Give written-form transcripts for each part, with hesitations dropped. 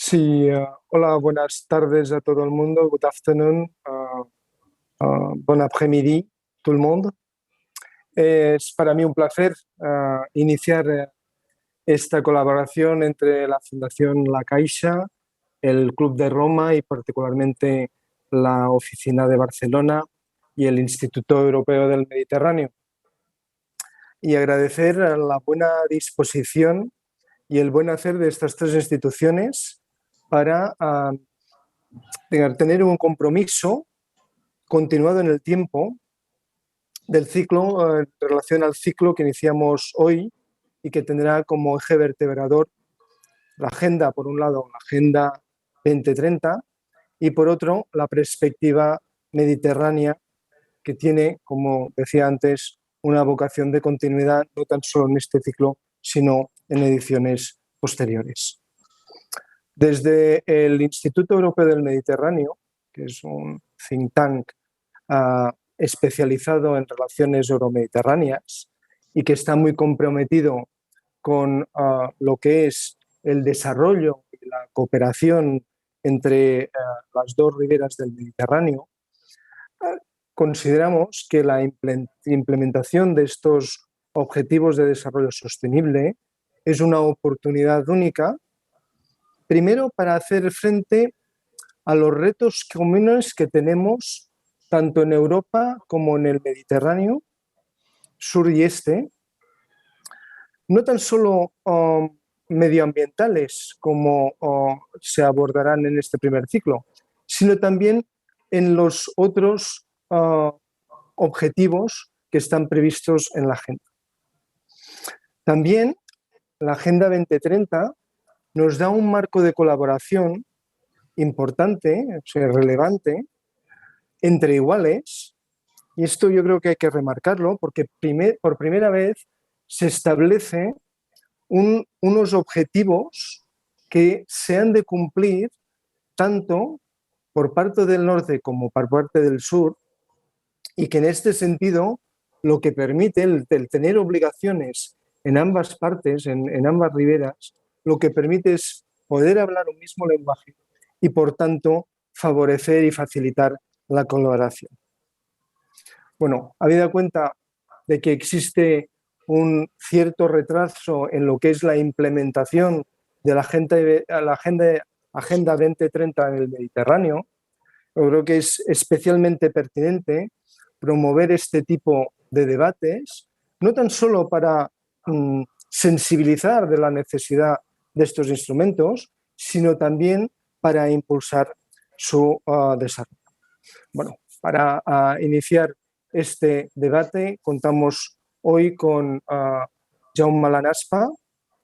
Sí, hola, buenas tardes a todo el mundo. Good afternoon, bon après-midi, tout le monde. Es para mí un placer iniciar esta colaboración entre la Fundación La Caixa, el Club de Roma y particularmente la Oficina de Barcelona y el Instituto Europeo del Mediterráneo. Y agradecer la buena disposición y el buen hacer de estas tres instituciones para tener un compromiso continuado en el tiempo del ciclo, en relación al ciclo que iniciamos hoy y que tendrá como eje vertebrador la agenda, por un lado, la Agenda 2030 y por otro, la perspectiva mediterránea que tiene, como decía antes, una vocación de continuidad no tan solo en este ciclo, sino en ediciones posteriores. Desde el Instituto Europeo del Mediterráneo, que es un think tank especializado en relaciones euromediterráneas y que está muy comprometido con lo que es el desarrollo y la cooperación entre las dos riberas del Mediterráneo, consideramos que la implementación de estos objetivos de desarrollo sostenible es una oportunidad única, primero para hacer frente a los retos comunes que tenemos tanto en Europa como en el Mediterráneo, sur y este, no tan solo medioambientales como se abordarán en este primer ciclo, sino también en los otros objetivos que están previstos en la agenda. También la Agenda 2030 nos da un marco de colaboración importante, o sea, relevante, entre iguales, y esto yo creo que hay que remarcarlo porque por primera vez se establece unos objetivos que se han de cumplir tanto por parte del norte como por parte del sur, y que en este sentido lo que permite el tener obligaciones en ambas partes, en ambas riberas, lo que permite es poder hablar un mismo lenguaje y por tanto favorecer y facilitar la colaboración. Bueno, habida cuenta de que existe un cierto retraso en lo que es la implementación de la Agenda 2030 en el Mediterráneo, yo creo que es especialmente pertinente promover este tipo de debates, no tan solo para sensibilizar de la necesidad de estos instrumentos, sino también para impulsar su desarrollo. Bueno, para iniciar este debate contamos hoy con Jaume Malanaspa,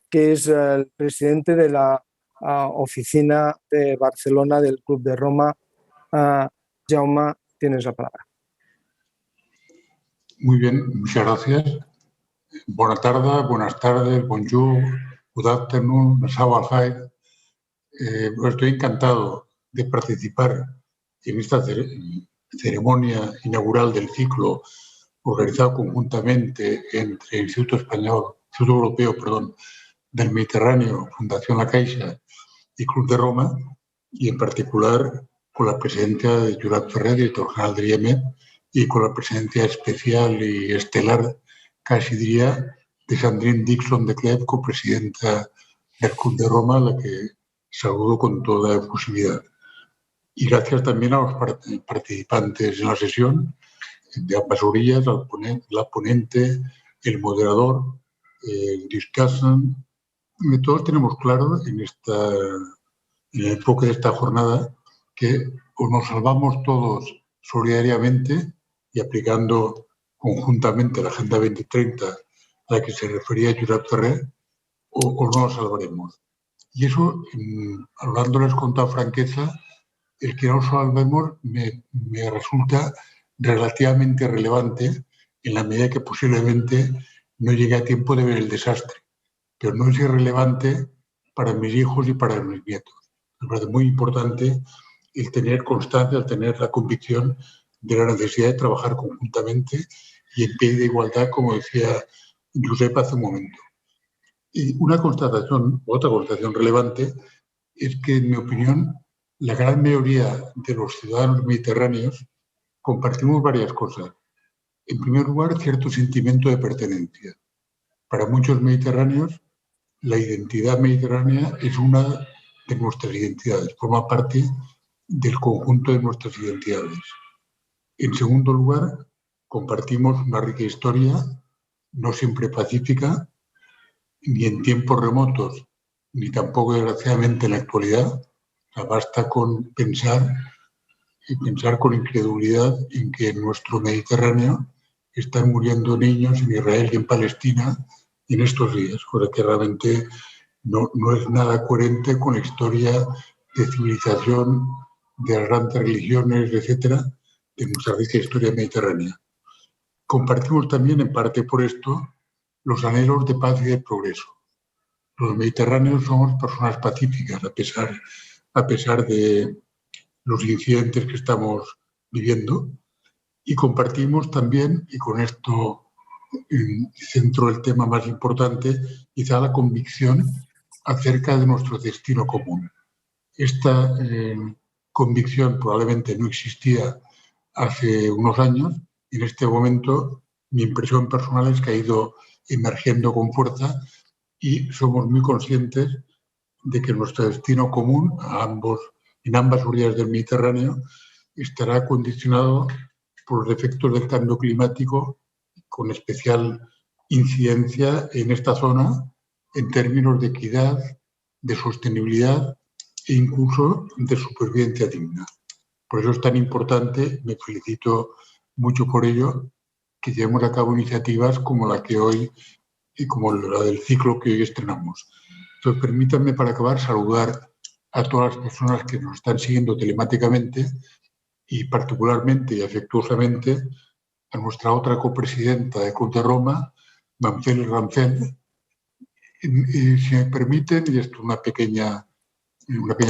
que es el presidente de la oficina de Barcelona del Club de Roma. Jaume, tienes la palabra. Muy bien, muchas gracias. Buenas tardes, bonjour, good afternoon, sawa khair. Estoy encantado de participar en esta ceremonia inaugural del ciclo organizado conjuntamente entre el Instituto Europeo del Mediterráneo, Fundación La Caixa y Club de Roma, y en particular con la presencia de Josep Ferrer, director general del IEMED, y con la presencia especial y estelar, casi diría, de Sandrine Dixon de Clef, copresidenta del Club de Roma, a la que saludo con toda efusividad. Y gracias también a los participantes en la sesión, de ambas orillas, la ponente, el moderador, el discussant. Todos tenemos claro en el enfoque de esta jornada que o nos salvamos todos solidariamente y aplicando conjuntamente la Agenda 2030 a la que se refería Josep Ferrer, o no nos salvaremos. Y eso, hablándoles con toda franqueza, el que no nos salvemos me resulta relativamente relevante en la medida que posiblemente no llegue a tiempo de ver el desastre, pero no es irrelevante para mis hijos y para mis nietos. Me parece muy importante el tener constancia, el tener la convicción de la necesidad de trabajar conjuntamente y en pie de igualdad, como decía Josep hace un momento. Y otra constatación relevante es que, en mi opinión, la gran mayoría de los ciudadanos mediterráneos compartimos varias cosas. En primer lugar, cierto sentimiento de pertenencia. Para muchos mediterráneos, la identidad mediterránea es una de nuestras identidades, forma parte del conjunto de nuestras identidades. En segundo lugar, compartimos una rica historia, no siempre pacífica, ni en tiempos remotos, ni tampoco, desgraciadamente, en la actualidad. O sea, basta con pensar y pensar con incredulidad en que en nuestro Mediterráneo están muriendo niños en Israel y en Palestina en estos días, cosa que realmente no es nada coherente con la historia de civilización, de las grandes religiones, etcétera, de nuestra rica historia mediterránea. Compartimos también, en parte por esto, los anhelos de paz y de progreso. Los mediterráneos somos personas pacíficas, a pesar de los incidentes que estamos viviendo, y compartimos también, y con esto centro el tema más importante, quizá la convicción acerca de nuestro destino común. Esta convicción probablemente no existía hace unos años y en este momento mi impresión personal es que ha ido emergiendo con fuerza y somos muy conscientes de que nuestro destino común en ambas orillas del Mediterráneo estará condicionado por los efectos del cambio climático, con especial incidencia en esta zona en términos de equidad, de sostenibilidad e incluso de supervivencia digna. Por eso es tan importante, me felicito mucho por ello, que llevemos a cabo iniciativas como la que hoy y como la del ciclo que hoy estrenamos. Entonces, permítanme, para acabar, saludar a todas las personas que nos están siguiendo telemáticamente y particularmente y afectuosamente a nuestra otra copresidenta de Club de Roma, Manfel Rancel. Y si me permiten, y esto es una pequeña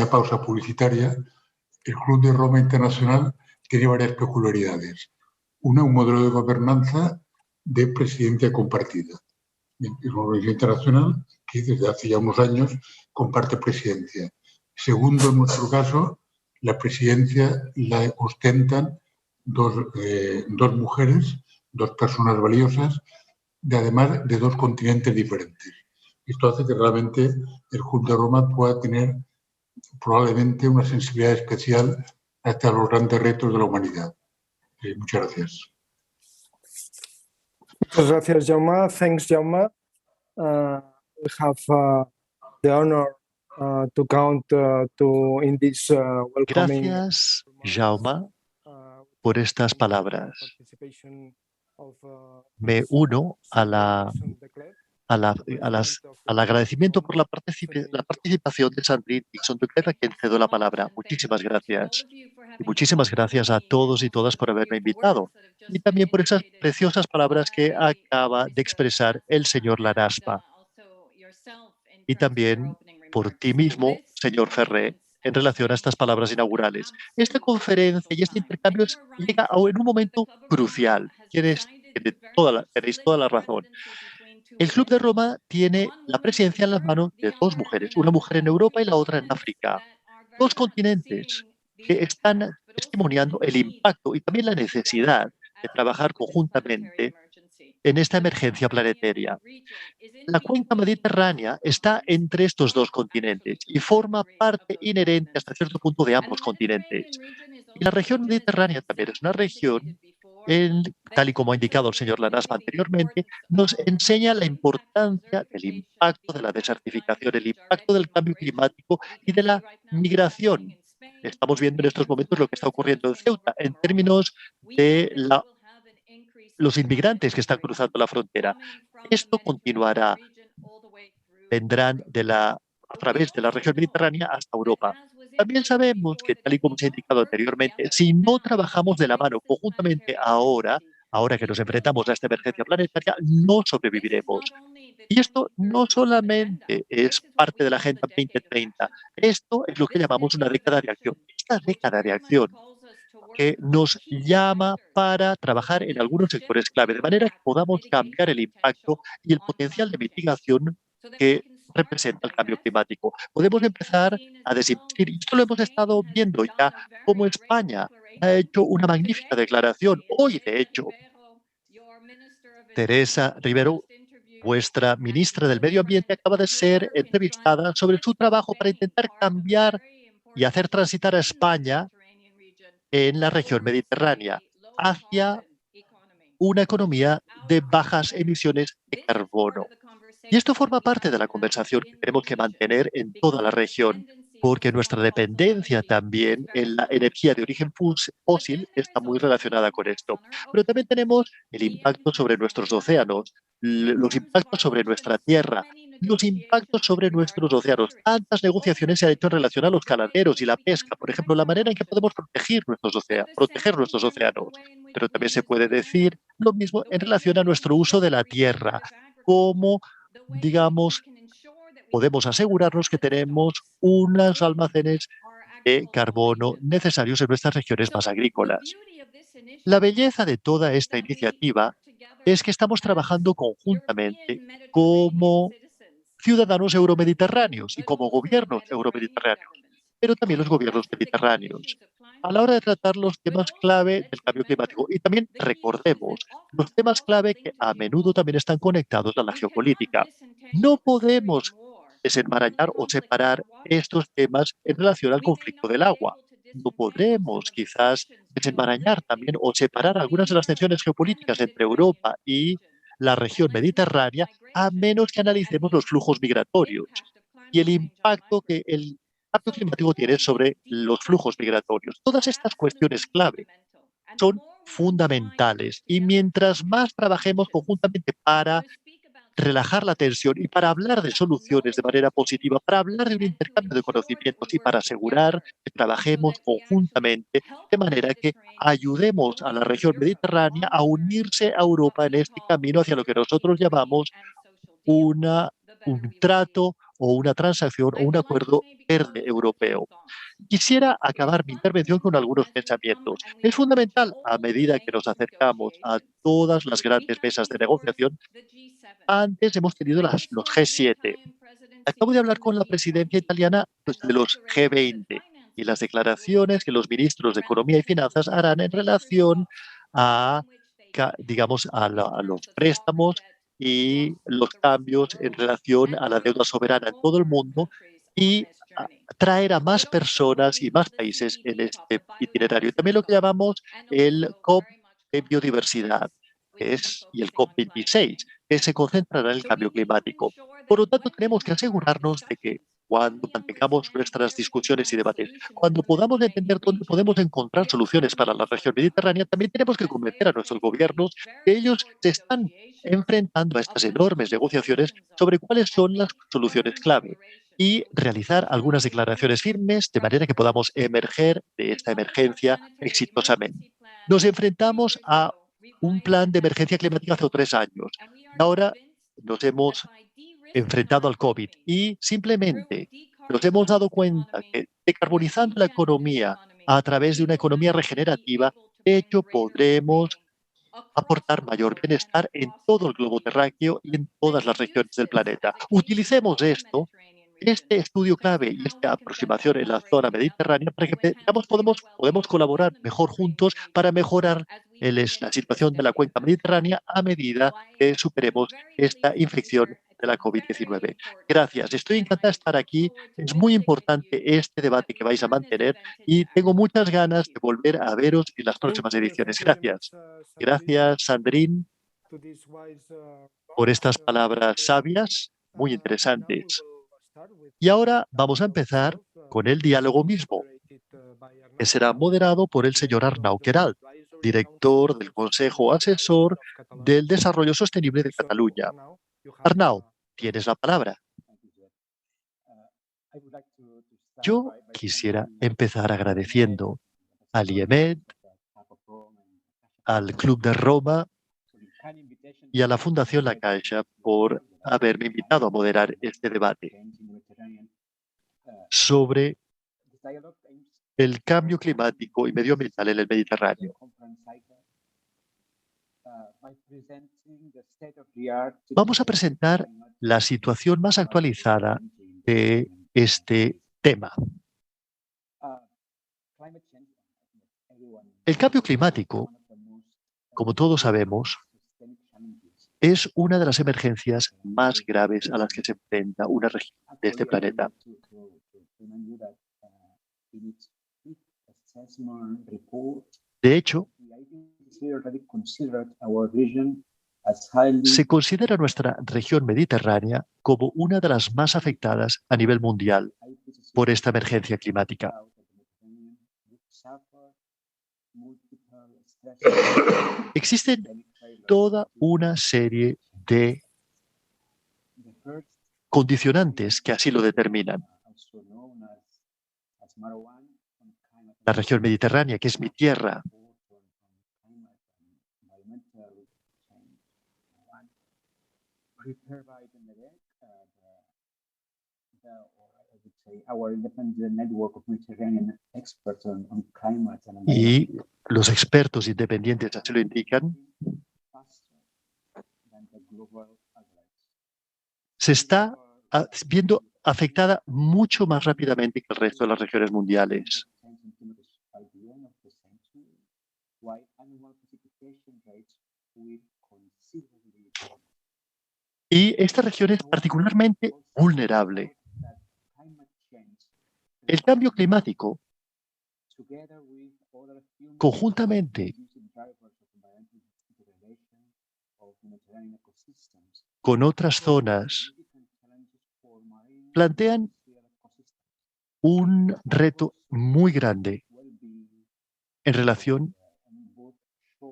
pausa publicitaria, el Club de Roma Internacional tiene varias peculiaridades. Una, un modelo de gobernanza de presidencia compartida. Es una organización internacional que desde hace ya unos años comparte presidencia. Segundo, en nuestro caso, la presidencia la ostentan dos mujeres, dos personas valiosas, además de dos continentes diferentes. Esto hace que realmente el Club de Roma pueda tener probablemente una sensibilidad especial hacia los grandes retos de la humanidad. Muchas gracias. Muchas gracias, Jaume. Thanks, Jaume. We have the honor to count in this welcoming. Gracias, Jaume, por estas palabras. Me uno al agradecimiento por la participación de Sandrine Dixon de Clef, a quien cedo la palabra. Muchísimas gracias. Y muchísimas gracias a todos y todas por haberme invitado. Y también por esas preciosas palabras que acaba de expresar el señor Laraspa. Y también por ti mismo, señor Ferré, en relación a estas palabras inaugurales. Esta conferencia y este intercambio llega en un momento crucial. Tenéis toda la razón. El Club de Roma tiene la presidencia en las manos de dos mujeres, una mujer en Europa y la otra en África. Dos continentes que están testimoniando el impacto y también la necesidad de trabajar conjuntamente en esta emergencia planetaria. La cuenca mediterránea está entre estos dos continentes y forma parte inherente hasta cierto punto de ambos continentes. Y la región mediterránea también es una región, tal y como ha indicado el señor Laraspa anteriormente, nos enseña la importancia del impacto de la desertificación, el impacto del cambio climático y de la migración. Estamos viendo en estos momentos lo que está ocurriendo en Ceuta en términos de los inmigrantes que están cruzando la frontera. Esto continuará. Vendrán a través de la región mediterránea hasta Europa. También sabemos que, tal y como se ha indicado anteriormente, si no trabajamos de la mano conjuntamente ahora que nos enfrentamos a esta emergencia planetaria, no sobreviviremos. Y esto no solamente es parte de la Agenda 2030, esto es lo que llamamos una década de acción. Esta década de acción que nos llama para trabajar en algunos sectores clave, de manera que podamos cambiar el impacto y el potencial de mitigación que representa el cambio climático. Podemos empezar a desinvestir. Y esto lo hemos estado viendo ya, como España ha hecho una magnífica declaración. Hoy, de hecho, Teresa Rivero, vuestra ministra del Medio Ambiente, acaba de ser entrevistada sobre su trabajo para intentar cambiar y hacer transitar a España en la región mediterránea hacia una economía de bajas emisiones de carbono. Y esto forma parte de la conversación que tenemos que mantener en toda la región, porque nuestra dependencia también en la energía de origen fósil está muy relacionada con esto. Pero también tenemos el impacto sobre nuestros océanos, los impactos sobre nuestra tierra, los impactos sobre nuestros océanos. Tantas negociaciones se han hecho en relación a los caladeros y la pesca, por ejemplo, la manera en que podemos proteger nuestros océanos. Pero también se puede decir lo mismo en relación a nuestro uso de la tierra, cómo, digamos, podemos asegurarnos que tenemos unos almacenes de carbono necesarios en nuestras regiones más agrícolas. La belleza de toda esta iniciativa es que estamos trabajando conjuntamente como ciudadanos euromediterráneos y como gobiernos euromediterráneos, pero también los gobiernos mediterráneos, a la hora de tratar los temas clave del cambio climático. Y también recordemos los temas clave que a menudo también están conectados a la geopolítica. No podemos desenmarañar o separar estos temas en relación al conflicto del agua. No podremos quizás desenmarañar también o separar algunas de las tensiones geopolíticas entre Europa y la región mediterránea a menos que analicemos los flujos migratorios y el impacto que el cambio climático tiene sobre los flujos migratorios. Todas estas cuestiones clave son fundamentales y mientras más trabajemos conjuntamente para relajar la tensión y para hablar de soluciones de manera positiva, para hablar de un intercambio de conocimientos y para asegurar que trabajemos conjuntamente de manera que ayudemos a la región mediterránea a unirse a Europa en este camino hacia lo que nosotros llamamos un trato o una transacción o un acuerdo verde europeo. Quisiera acabar mi intervención con algunos pensamientos. Es fundamental, a medida que nos acercamos a todas las grandes mesas de negociación, antes hemos tenido los G7. Acabo de hablar con la presidencia italiana de los G20 y las declaraciones que los ministros de Economía y Finanzas harán en relación a, digamos, a los préstamos y los cambios en relación a la deuda soberana en todo el mundo y traer a más personas y más países en este itinerario. También lo que llamamos el COP de biodiversidad y el COP26, que se concentrará en el cambio climático. Por lo tanto, tenemos que asegurarnos de que cuando mantengamos nuestras discusiones y debates, cuando podamos entender dónde podemos encontrar soluciones para la región mediterránea, también tenemos que convencer a nuestros gobiernos que ellos se están enfrentando a estas enormes negociaciones sobre cuáles son las soluciones clave y realizar algunas declaraciones firmes de manera que podamos emerger de esta emergencia exitosamente. Nos enfrentamos a un plan de emergencia climática hace 3 años y ahora nos hemos enfrentado al COVID y simplemente nos hemos dado cuenta que decarbonizando la economía a través de una economía regenerativa, de hecho podremos aportar mayor bienestar en todo el globo terráqueo y en todas las regiones del planeta. Utilicemos este estudio clave y esta aproximación en la zona mediterránea para que digamos, podemos colaborar mejor juntos para mejorar la situación de la cuenca mediterránea a medida que superemos esta infección de la COVID-19. Gracias. Estoy encantada de estar aquí. Es muy importante este debate que vais a mantener y tengo muchas ganas de volver a veros en las próximas ediciones. Gracias. Gracias, Sandrine, por estas palabras sabias, muy interesantes. Y ahora vamos a empezar con el diálogo mismo, que será moderado por el señor Arnau Queralt, director del Consejo Asesor del Desarrollo Sostenible de Cataluña. Arnau, tienes la palabra. Yo quisiera empezar agradeciendo al IEMET, al Club de Roma y a la Fundación La Caixa por haberme invitado a moderar este debate sobre el cambio climático y medioambiental en el Mediterráneo. Vamos a presentar la situación más actualizada de este tema. El cambio climático, como todos sabemos, es una de las emergencias más graves a las que se enfrenta una región de este planeta. De hecho, se considera nuestra región mediterránea como una de las más afectadas a nivel mundial por esta emergencia climática. Existen toda una serie de condicionantes que así lo determinan. La región mediterránea, que es mi tierra, y los expertos independientes así lo indican, se está viendo afectada mucho más rápidamente que el resto de las regiones mundiales. Y esta región es particularmente vulnerable. El cambio climático, conjuntamente con otras zonas, plantean un reto muy grande en relación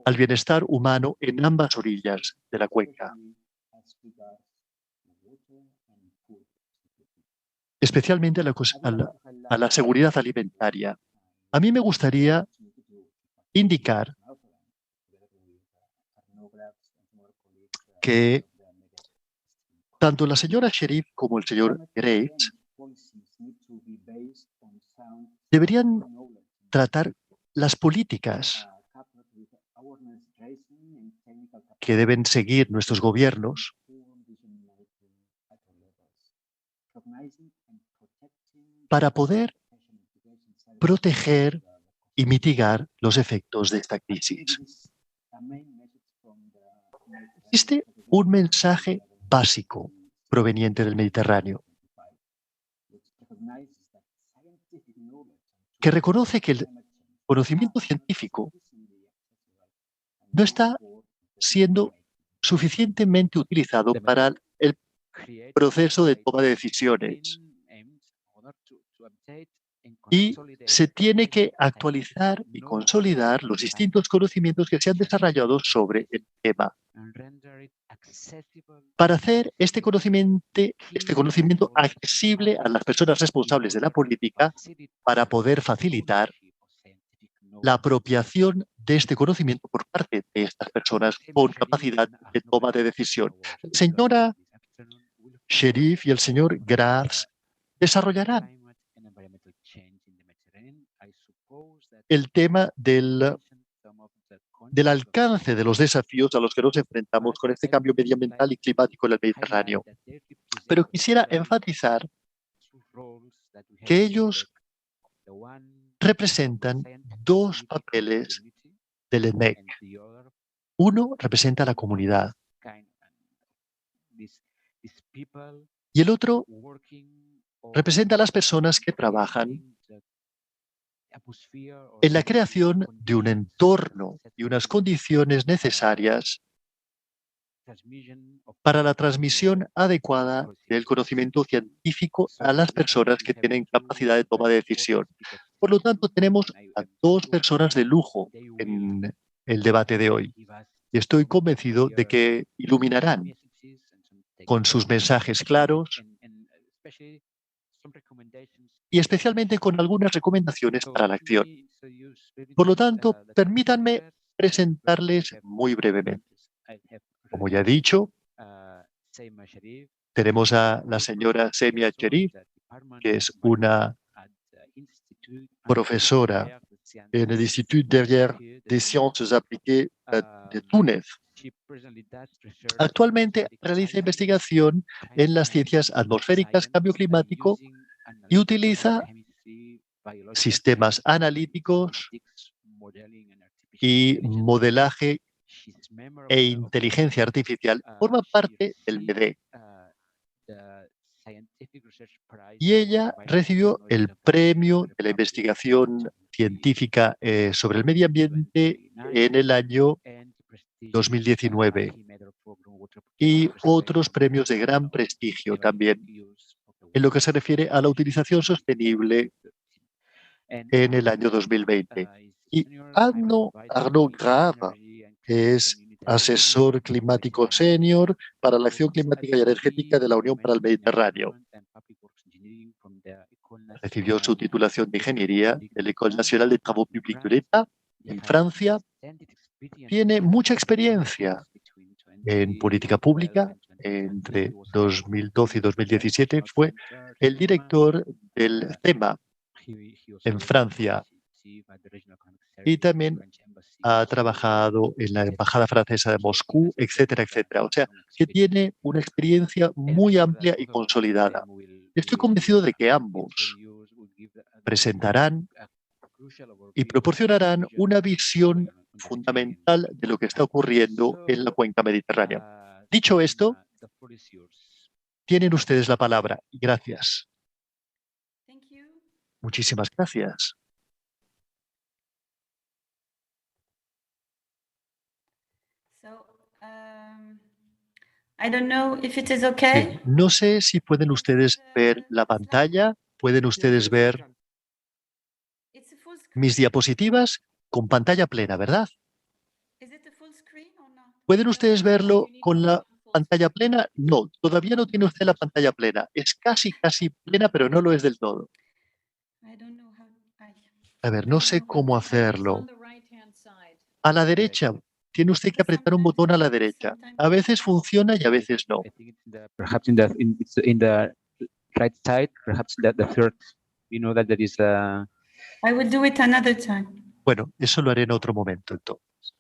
al bienestar humano en ambas orillas de la cuenca, especialmente a la seguridad alimentaria. A mí me gustaría indicar que tanto la señora Sherif como el señor Graves deberían tratar las políticas que deben seguir nuestros gobiernos para poder proteger y mitigar los efectos de esta crisis. Existe un mensaje básico proveniente del Mediterráneo que reconoce que el conocimiento científico no está siendo suficientemente utilizado para el proceso de toma de decisiones y se tiene que actualizar y consolidar los distintos conocimientos que se han desarrollado sobre el tema para hacer este conocimiento accesible a las personas responsables de la política para poder facilitar la apropiación de este conocimiento por parte de estas personas con capacidad de toma de decisión. La señora Sherif y el señor Graves desarrollarán el tema del alcance de los desafíos a los que nos enfrentamos con este cambio medioambiental y climático en el Mediterráneo. Pero quisiera enfatizar que ellos representan dos papeles del ENMEC. Uno representa a la comunidad y el otro representa a las personas que trabajan en la creación de un entorno y unas condiciones necesarias para la transmisión adecuada del conocimiento científico a las personas que tienen capacidad de toma de decisión. Por lo tanto, tenemos a dos personas de lujo en el debate de hoy y estoy convencido de que iluminarán con sus mensajes claros y especialmente con algunas recomendaciones para la acción. Por lo tanto, permítanme presentarles muy brevemente. Como ya he dicho, tenemos a la señora Semia Sherif, que es una profesora en el Institut Derrière des Sciences Appliquées de Túnez. Actualmente realiza investigación en las ciencias atmosféricas, cambio climático y utiliza sistemas analíticos y modelaje e inteligencia artificial. Forma parte del MEDE. Y ella recibió el premio de la investigación científica sobre el medio ambiente en el año 2019 y otros premios de gran prestigio también en lo que se refiere a la utilización sostenible en el año 2020. Y Arnaud Grave es asesor climático senior para la acción climática y energética de la Unión para el Mediterráneo. Recibió su titulación de ingeniería de l'École nationale des travaux publics de l'État en Francia. Tiene mucha experiencia en política pública. Entre 2012 y 2017 fue el director del CEMA en Francia y también ha trabajado en la Embajada Francesa de Moscú, etcétera, etcétera. O sea, que tiene una experiencia muy amplia y consolidada. Estoy convencido de que ambos presentarán y proporcionarán una visión fundamental de lo que está ocurriendo en la cuenca mediterránea. Dicho esto, tienen ustedes la palabra. Gracias. Muchísimas gracias. Bien, no sé si pueden ustedes ver la pantalla, pueden ustedes ver mis diapositivas con pantalla plena, ¿verdad? ¿Pueden ustedes verlo con la pantalla plena? No, todavía no tiene usted la pantalla plena. Es casi plena, pero no lo es del todo. A ver, no sé cómo hacerlo. A la derecha, tiene usted que apretar un botón a la derecha. A veces funciona y a veces no. Perhaps in the right side, perhaps the third, you know that there is a... I will do it another time. Bueno, eso lo haré en otro momento entonces.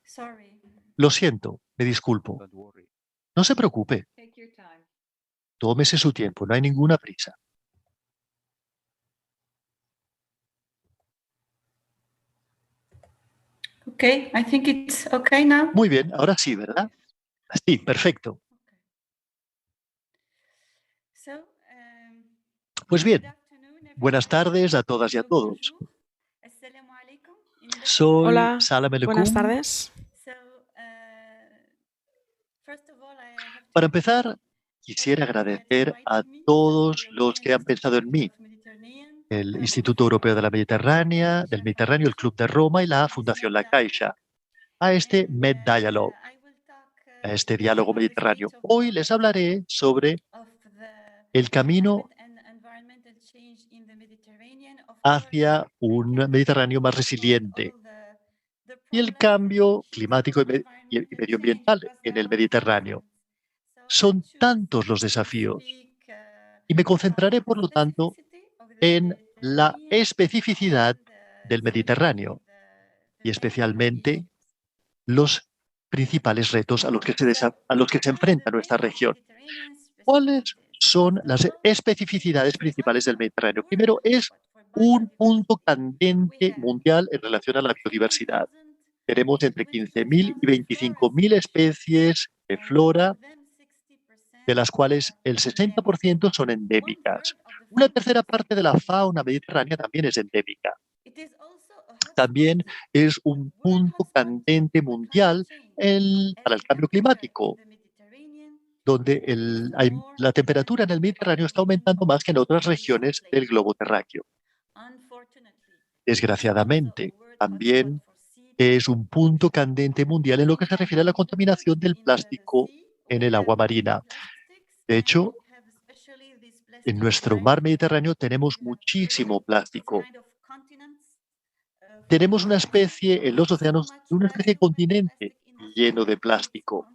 Sorry. Lo siento, me disculpo. Don't worry. No se preocupe, Take your time. tómese su tiempo, no hay ninguna prisa. Okay, I think it's okay now. Muy bien, ahora sí, ¿verdad? Sí, perfecto. So, Pues bien, good afternoon, buenas everyone. tardes a todas y a todos. Bonjour. Assalamu alaikum. Soy Hola, Salam buenas Aleikum. tardes. So, first of all, I have to Para thank empezar, quisiera everybody that agradecer a invited me, todos some los que han pensado en mí, Europeans, of Mediterranean, el Instituto Europeo de la Mediterránea, del Mediterráneo, el Club de Roma y la Fundación La Caixa, a este Med Dialogue, I will talk, a este diálogo about the mediterráneo. state of Hoy les hablaré sobre of the el camino climate and environmental change in the Mediterranean. Of hacia course, un I can't Mediterráneo más talk about resiliente all the y el problems cambio and issues climático of y environmental medioambiental change, because en there el are Mediterráneo. thousands. So I Son choose tantos los to desafíos speak y me about concentraré, the por lo tanto, specificity of the en la Mediterranean especificidad and del specifically Mediterráneo y the main especialmente issues. los principales retos a los que se enfrenta nuestra región. ¿Cuáles son las especificidades principales del Mediterráneo? Primero, es un punto candente mundial en relación a la biodiversidad. Tenemos entre 15.000 y 25.000 especies de flora, de las cuales el 60% son endémicas. Una tercera parte de la fauna mediterránea también es endémica. También es un punto candente mundial para el cambio climático, donde la temperatura en el Mediterráneo está aumentando más que en otras regiones del globo terráqueo. Desgraciadamente, también es un punto candente mundial en lo que se refiere a la contaminación del plástico en el agua marina. De hecho, en nuestro mar Mediterráneo tenemos muchísimo plástico. Tenemos una especie en los océanos, una especie de continente lleno de plástico.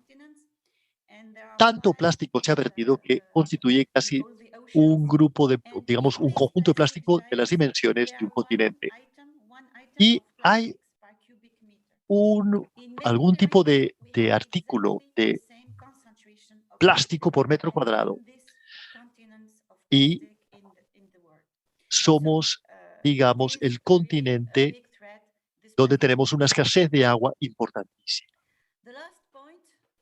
Tanto plástico se ha vertido que constituye casi un grupo de, digamos, un conjunto de plástico de las dimensiones de un continente. Y hay algún tipo de artículo de plástico por metro cuadrado. Y somos, digamos, el continente donde tenemos una escasez de agua importantísima.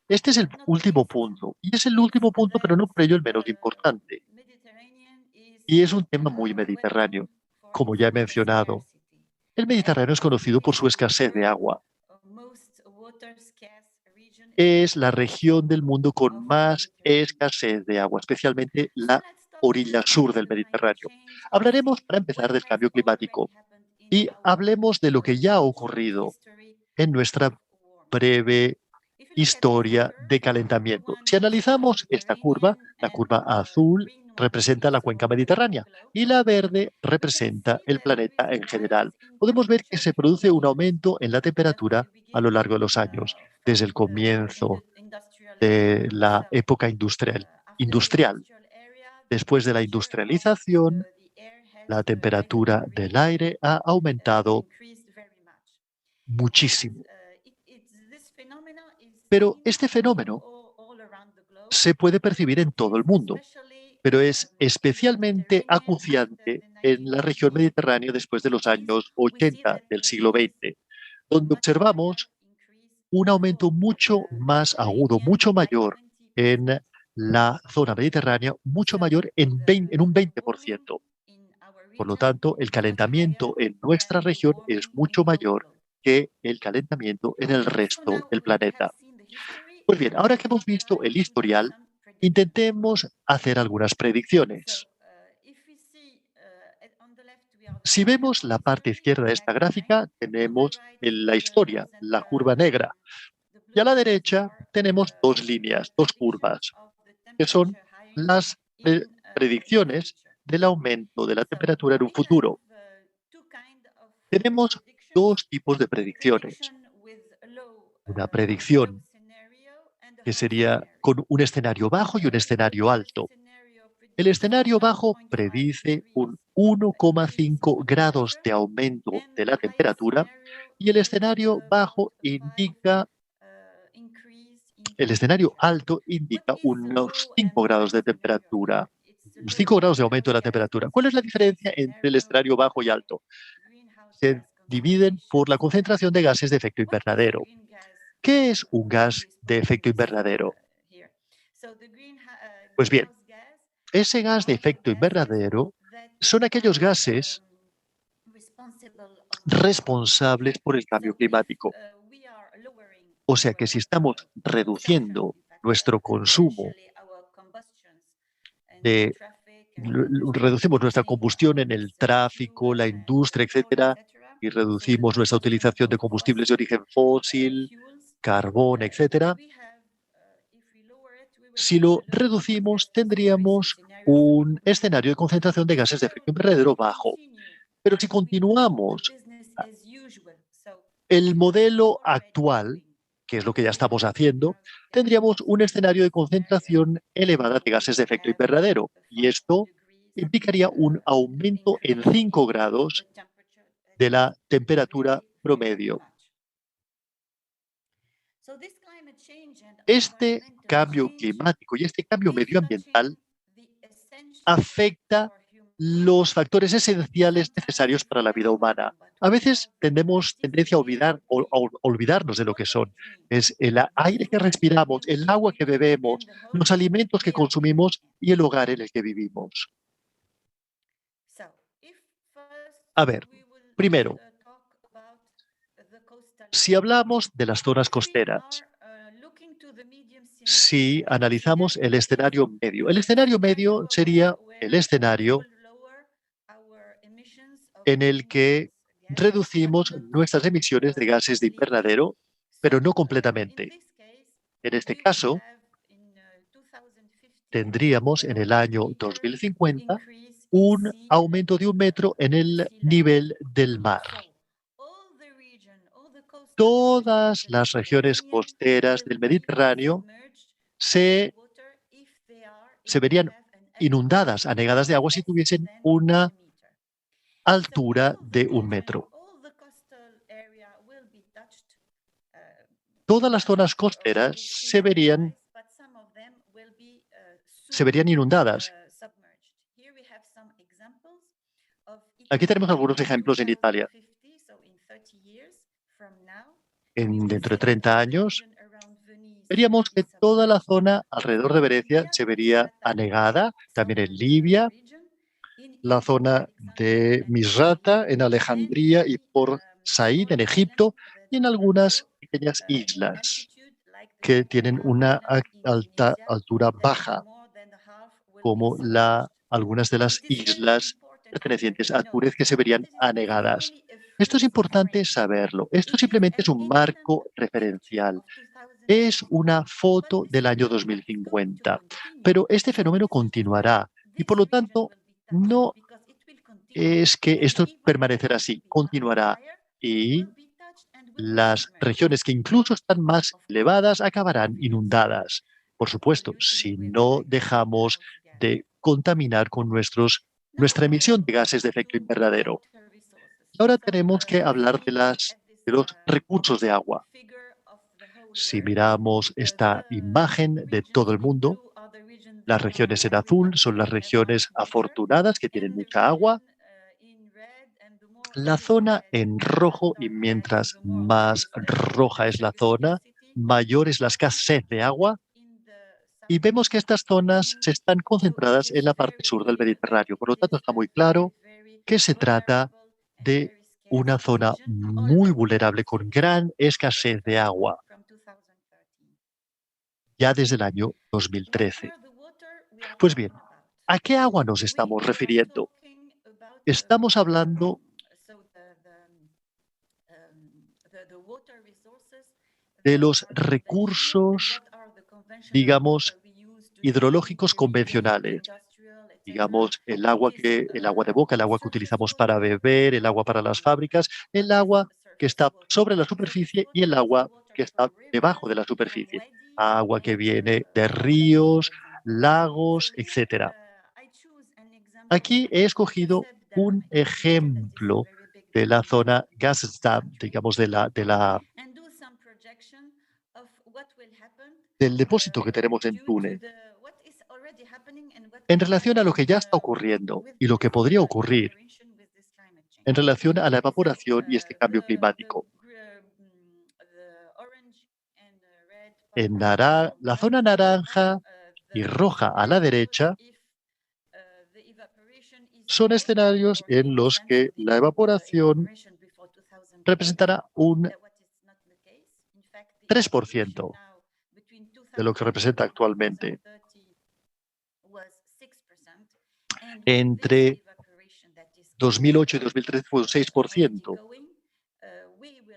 Este es el último punto. Y es el último punto, pero no por ello el menos importante. Y es un tema muy mediterráneo. Como ya he mencionado, el Mediterráneo es conocido por su escasez de agua. Es la región del mundo con más escasez de agua, especialmente la orilla sur del Mediterráneo. Hablaremos, para empezar, del cambio climático y hablemos de lo que ya ha ocurrido en nuestra breve historia de calentamiento. Si analizamos esta curva, la curva azul representa la cuenca mediterránea y la verde representa el planeta en general. Podemos ver que se produce un aumento en la temperatura a lo largo de los años, desde el comienzo de la época industrial. Después de la industrialización, la temperatura del aire ha aumentado muchísimo. Pero este fenómeno se puede percibir en todo el mundo, pero es especialmente acuciante en la región mediterránea después de los años 80 del siglo XX, donde observamos un aumento mucho más agudo, mucho mayor en la zona mediterránea, mucho mayor en un 20%. Por lo tanto, el calentamiento en nuestra región es mucho mayor que el calentamiento en el resto del planeta. Pues bien, ahora que hemos visto el historial, intentemos hacer algunas predicciones. Si vemos la parte izquierda de esta gráfica, tenemos la historia, la curva negra. Y a la derecha tenemos dos líneas, dos curvas, que son las predicciones del aumento de la temperatura en un futuro. Tenemos dos tipos de predicciones. Una predicción que sería con un escenario bajo y un escenario alto. El escenario bajo predice un 1,5 grados de aumento de la temperatura y el escenario alto indica unos 5 grados de temperatura, unos 5 grados de aumento de la temperatura. ¿Cuál es la diferencia entre el escenario bajo y alto? Se dividen por la concentración de gases de efecto invernadero. ¿Qué es un gas de efecto invernadero? Pues bien, ese gas de efecto invernadero son aquellos gases responsables por el cambio climático. O sea que si estamos reduciendo nuestro consumo, reducimos nuestra combustión en el tráfico, la industria, etcétera, y reducimos nuestra utilización de combustibles de origen fósil, carbón, etcétera, si lo reducimos, tendríamos un escenario de concentración de gases de efecto invernadero bajo. Pero si continuamos el modelo actual, que es lo que ya estamos haciendo, tendríamos un escenario de concentración elevada de gases de efecto invernadero. Y esto implicaría un aumento en 5 grados de la temperatura promedio. Este cambio climático y este cambio medioambiental afecta los factores esenciales necesarios para la vida humana. A veces tenemos tendencia a olvidarnos de lo que son. Es el aire que respiramos, el agua que bebemos, los alimentos que consumimos y el hogar en el que vivimos. A ver, primero, si hablamos de las zonas costeras, si analizamos el escenario medio sería el escenario en el que reducimos nuestras emisiones de gases de invernadero, pero no completamente. En este caso, tendríamos en el año 2050 un aumento de 1 metro en el nivel del mar. Todas las regiones costeras del Mediterráneo se verían inundadas, anegadas de agua si tuviesen una altura de 1 metro. todas las zonas costeras se verían inundadas. Aquí tenemos algunos ejemplos en Italia. Dentro de 30 años, veríamos que toda la zona alrededor de Venecia se vería anegada, también en Libia, la zona de Misrata, en Alejandría y por Said, en Egipto, y en algunas pequeñas islas que tienen una altura baja, como algunas de las islas pertenecientes a Túnez que se verían anegadas. Esto es importante saberlo. Esto simplemente es un marco referencial. Es una foto del año 2050, pero este fenómeno continuará y por lo tanto no es que esto permanecerá así, continuará y las regiones que incluso están más elevadas acabarán inundadas. Por supuesto, si no dejamos de contaminar con nuestra emisión de gases de efecto invernadero. Ahora tenemos que hablar de los recursos de agua. Si miramos esta imagen de todo el mundo, las regiones en azul son las regiones afortunadas que tienen mucha agua. La zona en rojo, y mientras más roja es la zona, mayor es la escasez de agua. Y vemos que estas zonas se están concentradas en la parte sur del Mediterráneo. Por lo tanto, está muy claro que se trata de una zona muy vulnerable con gran escasez de agua, ya desde el año 2013. Pues bien, ¿a qué agua nos estamos refiriendo? Estamos hablando de los recursos, digamos, hidrológicos convencionales. Digamos, el agua de boca, el agua que utilizamos para beber, el agua para las fábricas, el agua que está sobre la superficie y el agua que está debajo de la superficie. Agua que viene de ríos, lagos, etc. Aquí he escogido un ejemplo de la zona Gasdam, digamos, del depósito que tenemos en Túnez. En relación a lo que ya está ocurriendo y lo que podría ocurrir en relación a la evaporación y este cambio climático. La zona naranja y roja a la derecha son escenarios en los que la evaporación representará un 3% de lo que representa actualmente. Entre 2008 y 2013 fue un 6%.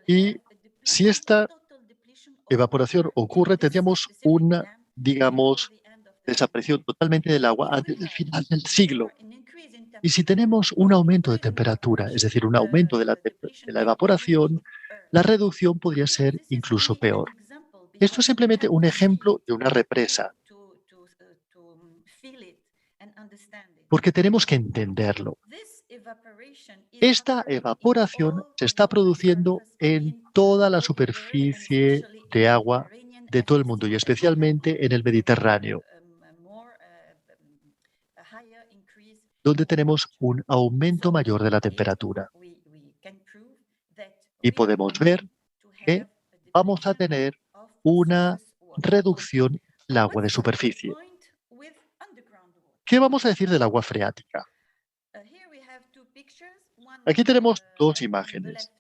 Y si esta evaporación ocurre, tendríamos una, digamos, desaparición totalmente del agua antes del final del siglo. Y si tenemos un aumento de temperatura, es decir, un aumento de la evaporación, la reducción podría ser incluso peor. Esto es simplemente un ejemplo de una represa, porque tenemos que entenderlo. Esta evaporación se está produciendo en toda la superficie de agua de todo el mundo y especialmente en el Mediterráneo, donde tenemos un aumento mayor de la temperatura. Y podemos ver que vamos a tener una reducción del agua de superficie. ¿Qué vamos a decir del agua freática? Aquí tenemos dos imágenes.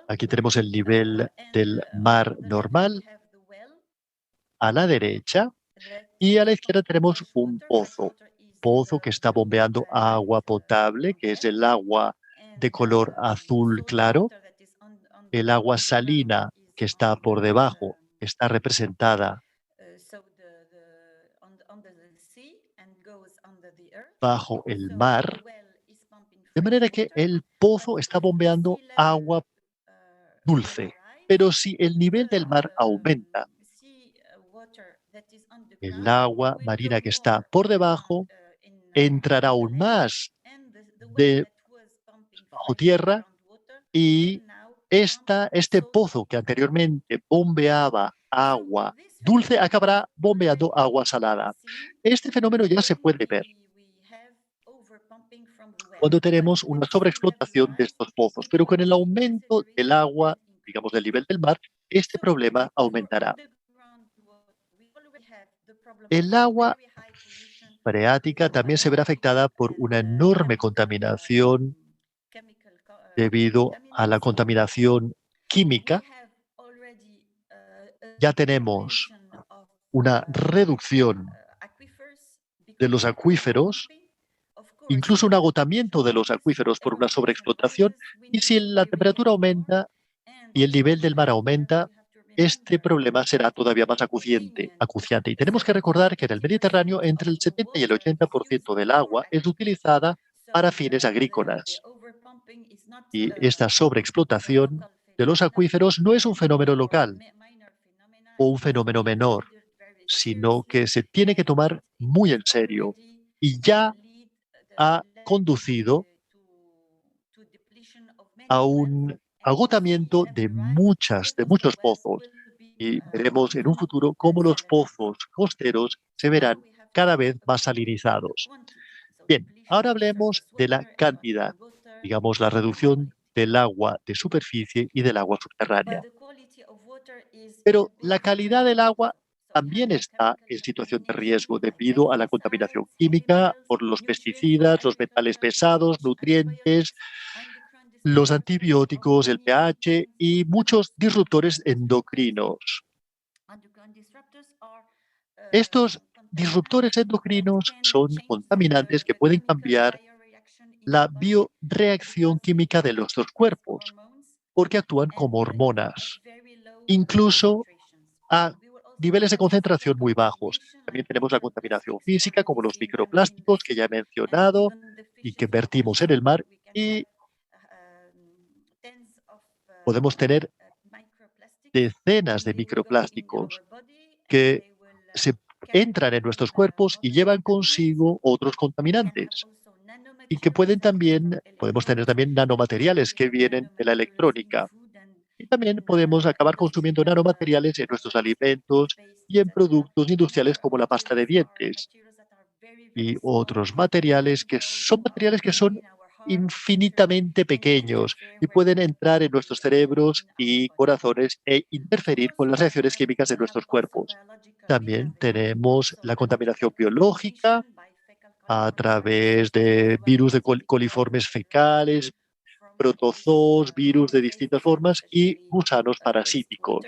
Aquí tenemos el nivel del mar normal a la derecha y a la izquierda tenemos un pozo que está bombeando agua potable, que es el agua de color azul claro. El agua salina que está por debajo está representada bajo el mar, de manera que el pozo está bombeando agua dulce. Pero si el nivel del mar aumenta, el agua marina que está por debajo entrará aún más bajo tierra y este pozo que anteriormente bombeaba agua dulce acabará bombeando agua salada. Este fenómeno ya se puede ver cuando tenemos una sobreexplotación de estos pozos, pero con el aumento del agua, digamos del nivel del mar, este problema aumentará. El agua freática también se verá afectada por una enorme contaminación debido a la contaminación química. Ya tenemos una reducción de los acuíferos, incluso un agotamiento de los acuíferos por una sobreexplotación, y si la temperatura aumenta y el nivel del mar aumenta, este problema será todavía más acuciante. Y tenemos que recordar que en el Mediterráneo entre el 70 y el 80% del agua es utilizada para fines agrícolas. Y esta sobreexplotación de los acuíferos no es un fenómeno local o un fenómeno menor, sino que se tiene que tomar muy en serio y ya ha conducido a un agotamiento de muchos pozos. Y veremos en un futuro cómo los pozos costeros se verán cada vez más salinizados. Bien, ahora hablemos de la cantidad, digamos la reducción del agua de superficie y del agua subterránea. Pero la calidad del agua también está en situación de riesgo debido a la contaminación química por los pesticidas, los metales pesados, nutrientes, los antibióticos, el pH y muchos disruptores endocrinos. Estos disruptores endocrinos son contaminantes que pueden cambiar la bioreacción química de nuestros cuerpos porque actúan como hormonas, incluso a niveles de concentración muy bajos. También tenemos la contaminación física, como los microplásticos que ya he mencionado y que vertimos en el mar, y podemos tener decenas de microplásticos que se entran en nuestros cuerpos y llevan consigo otros contaminantes. Y que podemos tener también nanomateriales que vienen de la electrónica. Y también podemos acabar consumiendo nanomateriales en nuestros alimentos y en productos industriales como la pasta de dientes y otros materiales que son infinitamente pequeños y pueden entrar en nuestros cerebros y corazones e interferir con las reacciones químicas de nuestros cuerpos. También tenemos la contaminación biológica a través de virus de coliformes fecales, protozoos, virus de distintas formas y gusanos parasíticos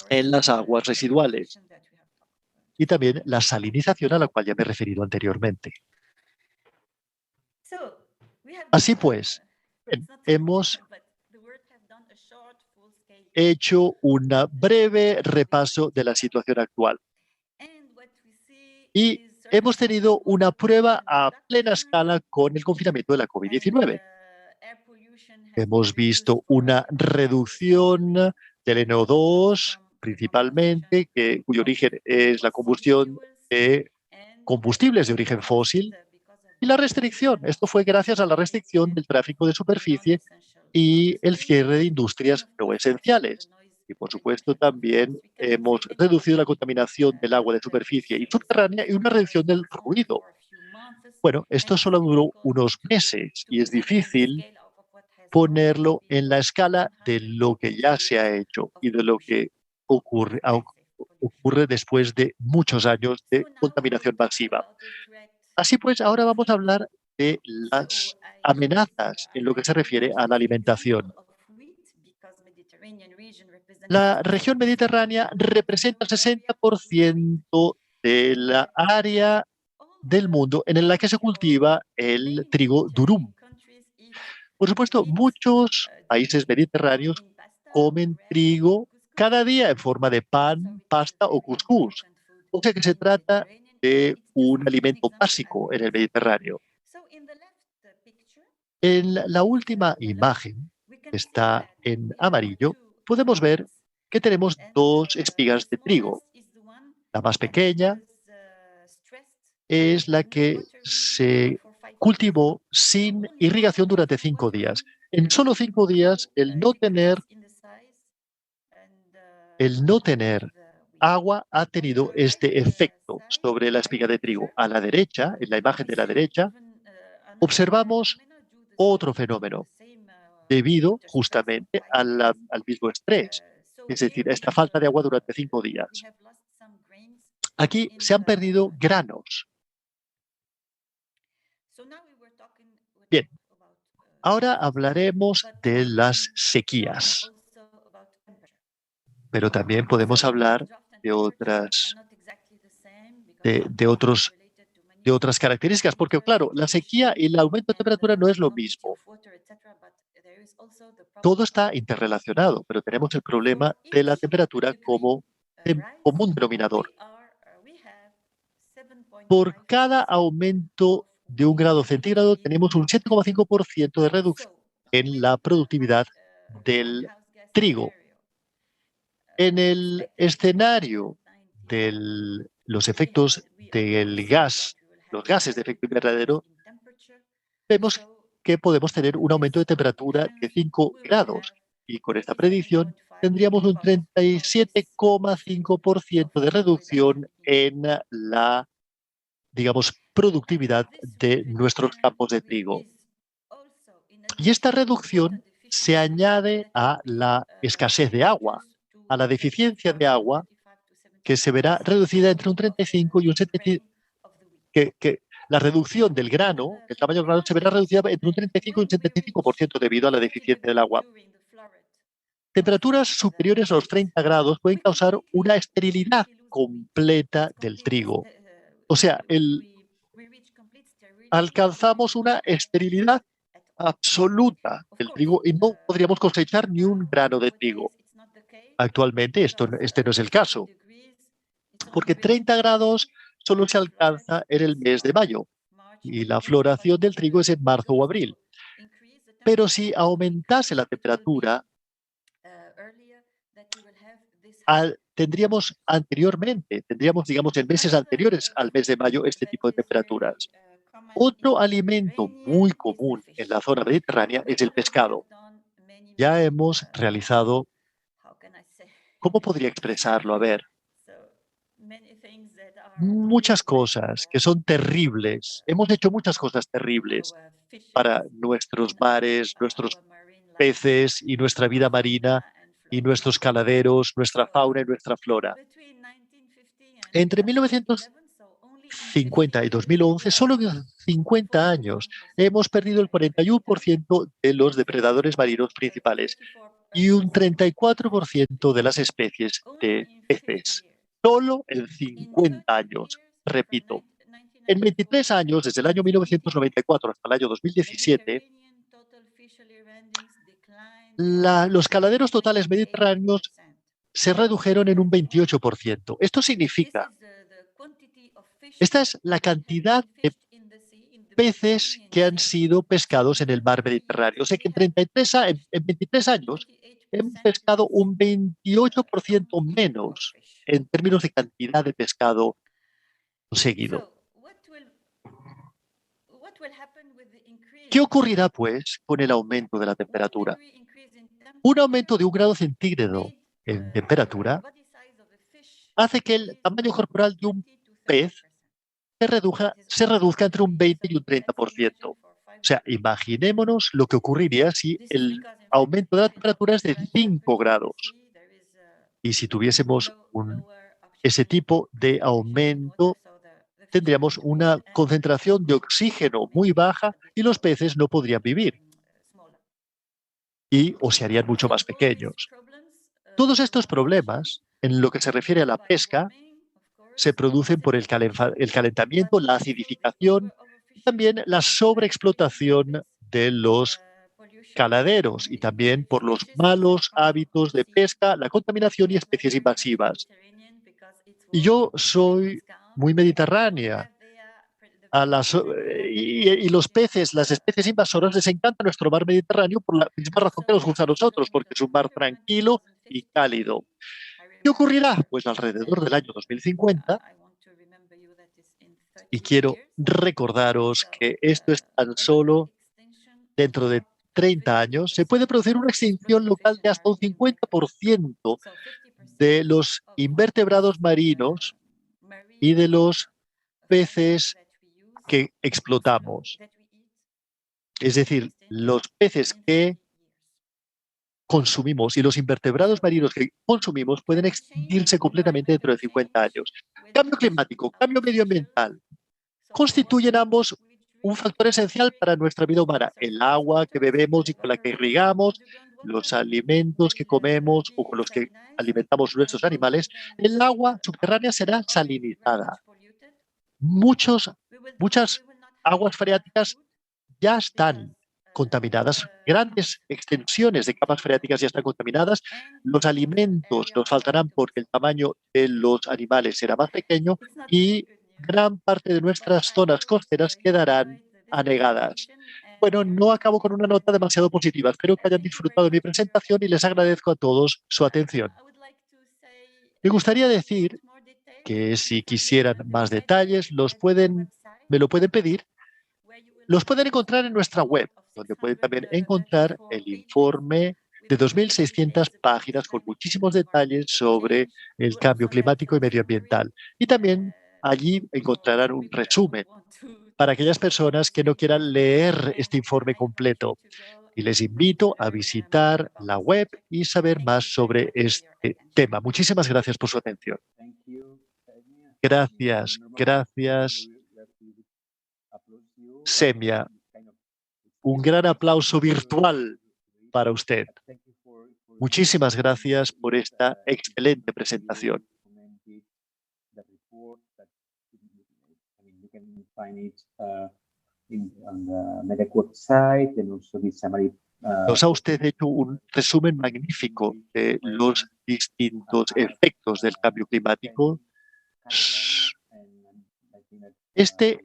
en las aguas residuales. Y también la salinización a la cual ya me he referido anteriormente. Así pues, hemos hecho un breve repaso de la situación actual. Y hemos tenido una prueba a plena escala con el confinamiento de la COVID-19. Hemos visto una reducción del NO2, principalmente, cuyo origen es la combustión de combustibles de origen fósil, y la restricción. Esto fue gracias a la restricción del tráfico de superficie y el cierre de industrias no esenciales. Y, por supuesto, también hemos reducido la contaminación del agua de superficie y subterránea y una reducción del ruido. Bueno, esto solo duró unos meses y es difícil ponerlo en la escala de lo que ya se ha hecho y de lo que ocurre después de muchos años de contaminación masiva. Así pues, ahora vamos a hablar de las amenazas en lo que se refiere a la alimentación. La región mediterránea representa el 60% de la área del mundo en la que se cultiva el trigo durum. Por supuesto, muchos países mediterráneos comen trigo cada día en forma de pan, pasta o cuscús. O sea que se trata de un alimento básico en el Mediterráneo. En la última imagen, que está en amarillo, podemos ver que tenemos dos espigas de trigo. La más pequeña es la que se cultivó sin irrigación durante 5 días. En solo 5 días, el no tener agua ha tenido este efecto sobre la espiga de trigo. A la derecha, en la imagen de la derecha, observamos otro fenómeno debido justamente al mismo estrés, es decir, a esta falta de agua durante 5 días. Aquí se han perdido granos. Bien, ahora hablaremos de las sequías, pero también podemos hablar de otras características, porque claro, la sequía y el aumento de temperatura no es lo mismo. Todo está interrelacionado, pero tenemos el problema de la temperatura como común denominador. Por cada aumento de 1 grado centígrado tenemos un 7,5% de reducción en la productividad del trigo. En el escenario de los efectos del gas, los gases de efecto invernadero, vemos que podemos tener un aumento de temperatura de 5 grados y con esta predicción tendríamos un 37,5% de reducción en la, digamos, productividad de nuestros campos de trigo. Y esta reducción se añade a la escasez de agua, a la deficiencia de agua, que se verá reducida entre un 35 y un 75%, que la reducción del grano, el tamaño del grano, se verá reducida entre un 35 y un 75% debido a la deficiencia del agua. Temperaturas superiores a los 30 grados pueden causar una esterilidad completa del trigo. O sea, alcanzamos una esterilidad absoluta del trigo y no podríamos cosechar ni un grano de trigo. Actualmente este no es el caso, porque 30 grados solo se alcanza en el mes de mayo y la floración del trigo es en marzo o abril. Pero si aumentase la temperatura, tendríamos, digamos, en meses anteriores al mes de mayo, este tipo de temperaturas. Otro alimento muy común en la zona mediterránea es el pescado. Ya hemos realizado, ¿cómo podría expresarlo? A ver, muchas cosas que son terribles. Hemos hecho muchas cosas terribles para nuestros mares, nuestros peces y nuestra vida marina y nuestros caladeros, nuestra fauna y nuestra flora. Entre 1950 y 2011, solo en 50 años, hemos perdido el 41% de los depredadores marinos principales y un 34% de las especies de peces. Solo en 50 años. Repito, en 23 años, desde el año 1994 hasta el año 2017, los caladeros totales mediterráneos se redujeron en un 28%. Esto significa, esta es la cantidad de peces que han sido pescados en el mar Mediterráneo. O sea que en 23 años hemos pescado un 28% menos en términos de cantidad de pescado conseguido. ¿Qué ocurrirá, pues, con el aumento de la temperatura? Un aumento de 1 grado centígrado en temperatura hace que el tamaño corporal de un pez se reduzca entre un 20 y un 30%. O sea, imaginémonos lo que ocurriría si el aumento de la temperatura es de 5 grados. Y si tuviésemos ese tipo de aumento, tendríamos una concentración de oxígeno muy baja y los peces no podrían vivir o se harían mucho más pequeños. Todos estos problemas, en lo que se refiere a la pesca, se producen por el calentamiento, la acidificación y también la sobreexplotación de los caladeros y también por los malos hábitos de pesca, la contaminación y especies invasivas. Y yo soy muy mediterránea. Y los peces, las especies invasoras, les encanta nuestro mar Mediterráneo por la misma razón que nos gusta a nosotros, porque es un mar tranquilo y cálido. ¿Qué ocurrirá? Pues alrededor del año 2050, y quiero recordaros que esto es tan solo dentro de 30 años, se puede producir una extinción local de hasta un 50% de los invertebrados marinos y de los peces que explotamos. Es decir, los peces que consumimos y los invertebrados marinos que consumimos pueden extinguirse completamente dentro de 50 años. Cambio climático, cambio medioambiental, constituyen ambos un factor esencial para nuestra vida humana. El agua que bebemos y con la que irrigamos, los alimentos que comemos o con los que alimentamos nuestros animales, el agua subterránea será salinizada. Muchas aguas freáticas ya están contaminadas, grandes extensiones de capas freáticas ya están contaminadas, los alimentos nos faltarán porque el tamaño de los animales será más pequeño y gran parte de nuestras zonas costeras quedarán anegadas. Bueno, no acabo con una nota demasiado positiva. Espero que hayan disfrutado de mi presentación y les agradezco a todos su atención. Me gustaría decir que si quisieran más detalles, me lo pueden pedir. Los pueden encontrar en nuestra web, donde pueden también encontrar el informe de 2.600 páginas con muchísimos detalles sobre el cambio climático y medioambiental. Y también allí encontrarán un resumen para aquellas personas que no quieran leer este informe completo. Y les invito a visitar la web y saber más sobre este tema. Muchísimas gracias por su atención. Gracias, gracias. Semia, un gran aplauso virtual para usted. Muchísimas gracias por esta excelente presentación. Nos ha usted hecho un resumen magnífico de los distintos efectos del cambio climático. Este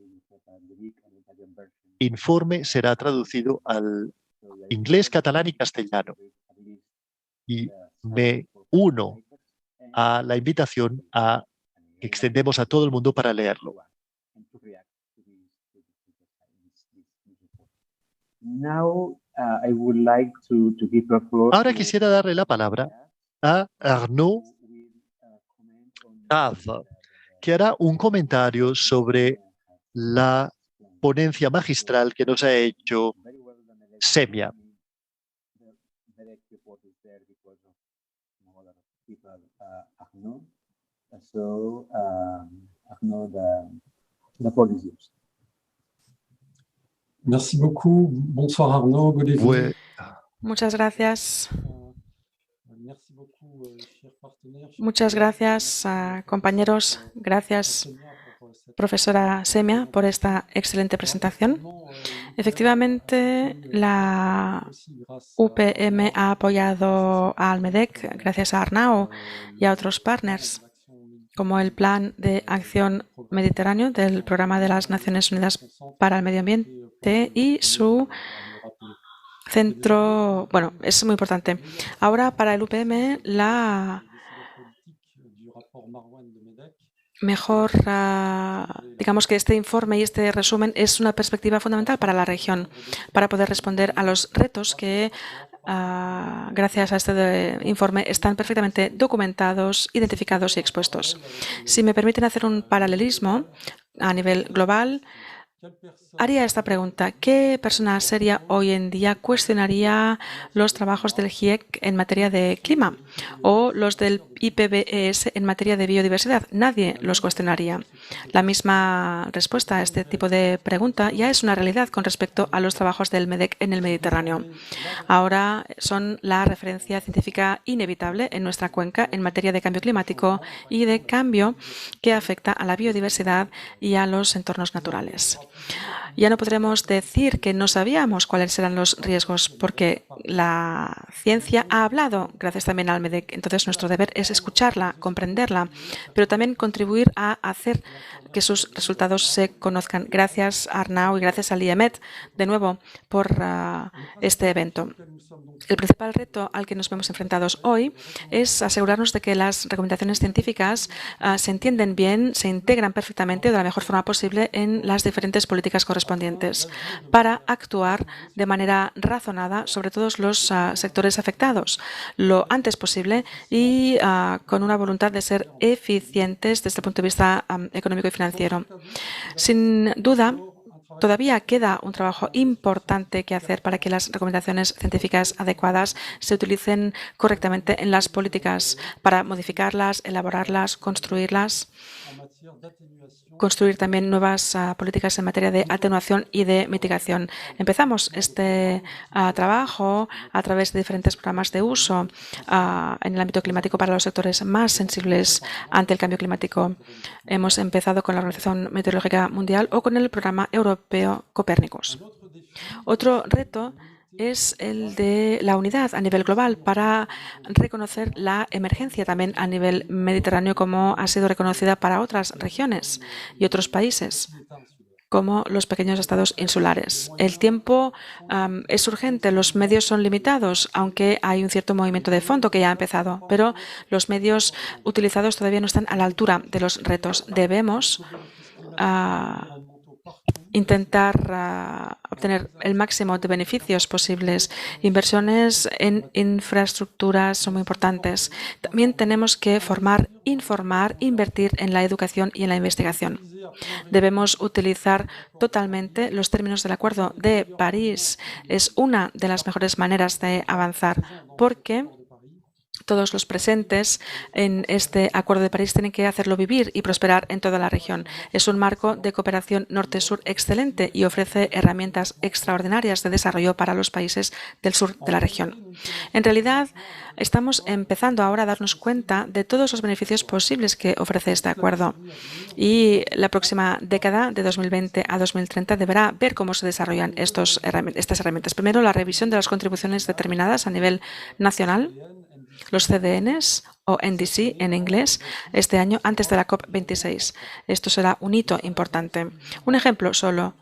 informe será traducido al inglés, catalán y castellano. Y me uno a la invitación a que extendemos a todo el mundo para leerlo. Ahora quisiera darle la palabra a Arnaud Cave, que hará un comentario sobre la ponencia magistral que nos ha hecho Semia. Merci beaucoup. Bonsoir Arnaud. Good evening. Muchas gracias. Muchas gracias, compañeros. Gracias, profesora Semia, por esta excelente presentación. Efectivamente, la UPM ha apoyado a Almedec gracias a Arnaud y a otros partners, como el Plan de Acción Mediterráneo del Programa de las Naciones Unidas para el Medio Ambiente y su centro. Bueno, es muy importante. Ahora, para el UPM, la mejor, digamos que este informe y este resumen es una perspectiva fundamental para la región, para poder responder a los retos que, gracias a este informe, están perfectamente documentados, identificados y expuestos. Si me permiten hacer un paralelismo a nivel global, haría esta pregunta: ¿qué persona seria hoy en día cuestionaría los trabajos del GIEC en materia de clima o los del IPBES en materia de biodiversidad? Nadie los cuestionaría. La misma respuesta a este tipo de pregunta ya es una realidad con respecto a los trabajos del MEDEC en el Mediterráneo. Ahora son la referencia científica inevitable en nuestra cuenca en materia de cambio climático y de cambio que afecta a la biodiversidad y a los entornos naturales. Ya no podremos decir que no sabíamos cuáles eran los riesgos, porque la ciencia ha hablado, gracias también al MEDEC. Entonces, nuestro deber es escucharla, comprenderla, pero también contribuir a hacer que sus resultados se conozcan. Gracias a Arnaud y gracias al IEMET, de nuevo, por este evento. El principal reto al que nos vemos enfrentados hoy es asegurarnos de que las recomendaciones científicas se entienden bien, se integran perfectamente de la mejor forma posible en las diferentes diferentes políticas correspondientes para actuar de manera razonada sobre todos los sectores afectados lo antes posible y con una voluntad de ser eficientes desde el punto de vista económico y financiero. Sin duda, todavía queda un trabajo importante que hacer para que las recomendaciones científicas adecuadas se utilicen correctamente en las políticas para modificarlas, elaborarlas, construirlas, construir también nuevas políticas en materia de atenuación y de mitigación. Empezamos este trabajo a través de diferentes programas de uso en el ámbito climático para los sectores más sensibles ante el cambio climático. Hemos empezado con la Organización Meteorológica Mundial o con el programa europeo Copérnicus. Otro reto es el de la unidad a nivel global para reconocer la emergencia también a nivel mediterráneo, como ha sido reconocida para otras regiones y otros países, como los pequeños estados insulares. El tiempo es urgente, los medios son limitados, aunque hay un cierto movimiento de fondo que ya ha empezado, pero los medios utilizados todavía no están a la altura de los retos. Debemos intentar obtener el máximo de beneficios posibles. Inversiones en infraestructuras son muy importantes. También tenemos que formar, informar, invertir en la educación y en la investigación. Debemos utilizar totalmente los términos del Acuerdo de París. Es una de las mejores maneras de avanzar, porque todos los presentes en este Acuerdo de París tienen que hacerlo vivir y prosperar en toda la región. Es un marco de cooperación norte-sur excelente y ofrece herramientas extraordinarias de desarrollo para los países del sur de la región. En realidad, estamos empezando ahora a darnos cuenta de todos los beneficios posibles que ofrece este acuerdo. Y la próxima década, de 2020 a 2030, deberá ver cómo se desarrollan estas herramientas. Primero, la revisión de las contribuciones determinadas a nivel nacional, los CDNs o NDC en inglés, este año antes de la COP26. Esto será un hito importante. Un ejemplo solo.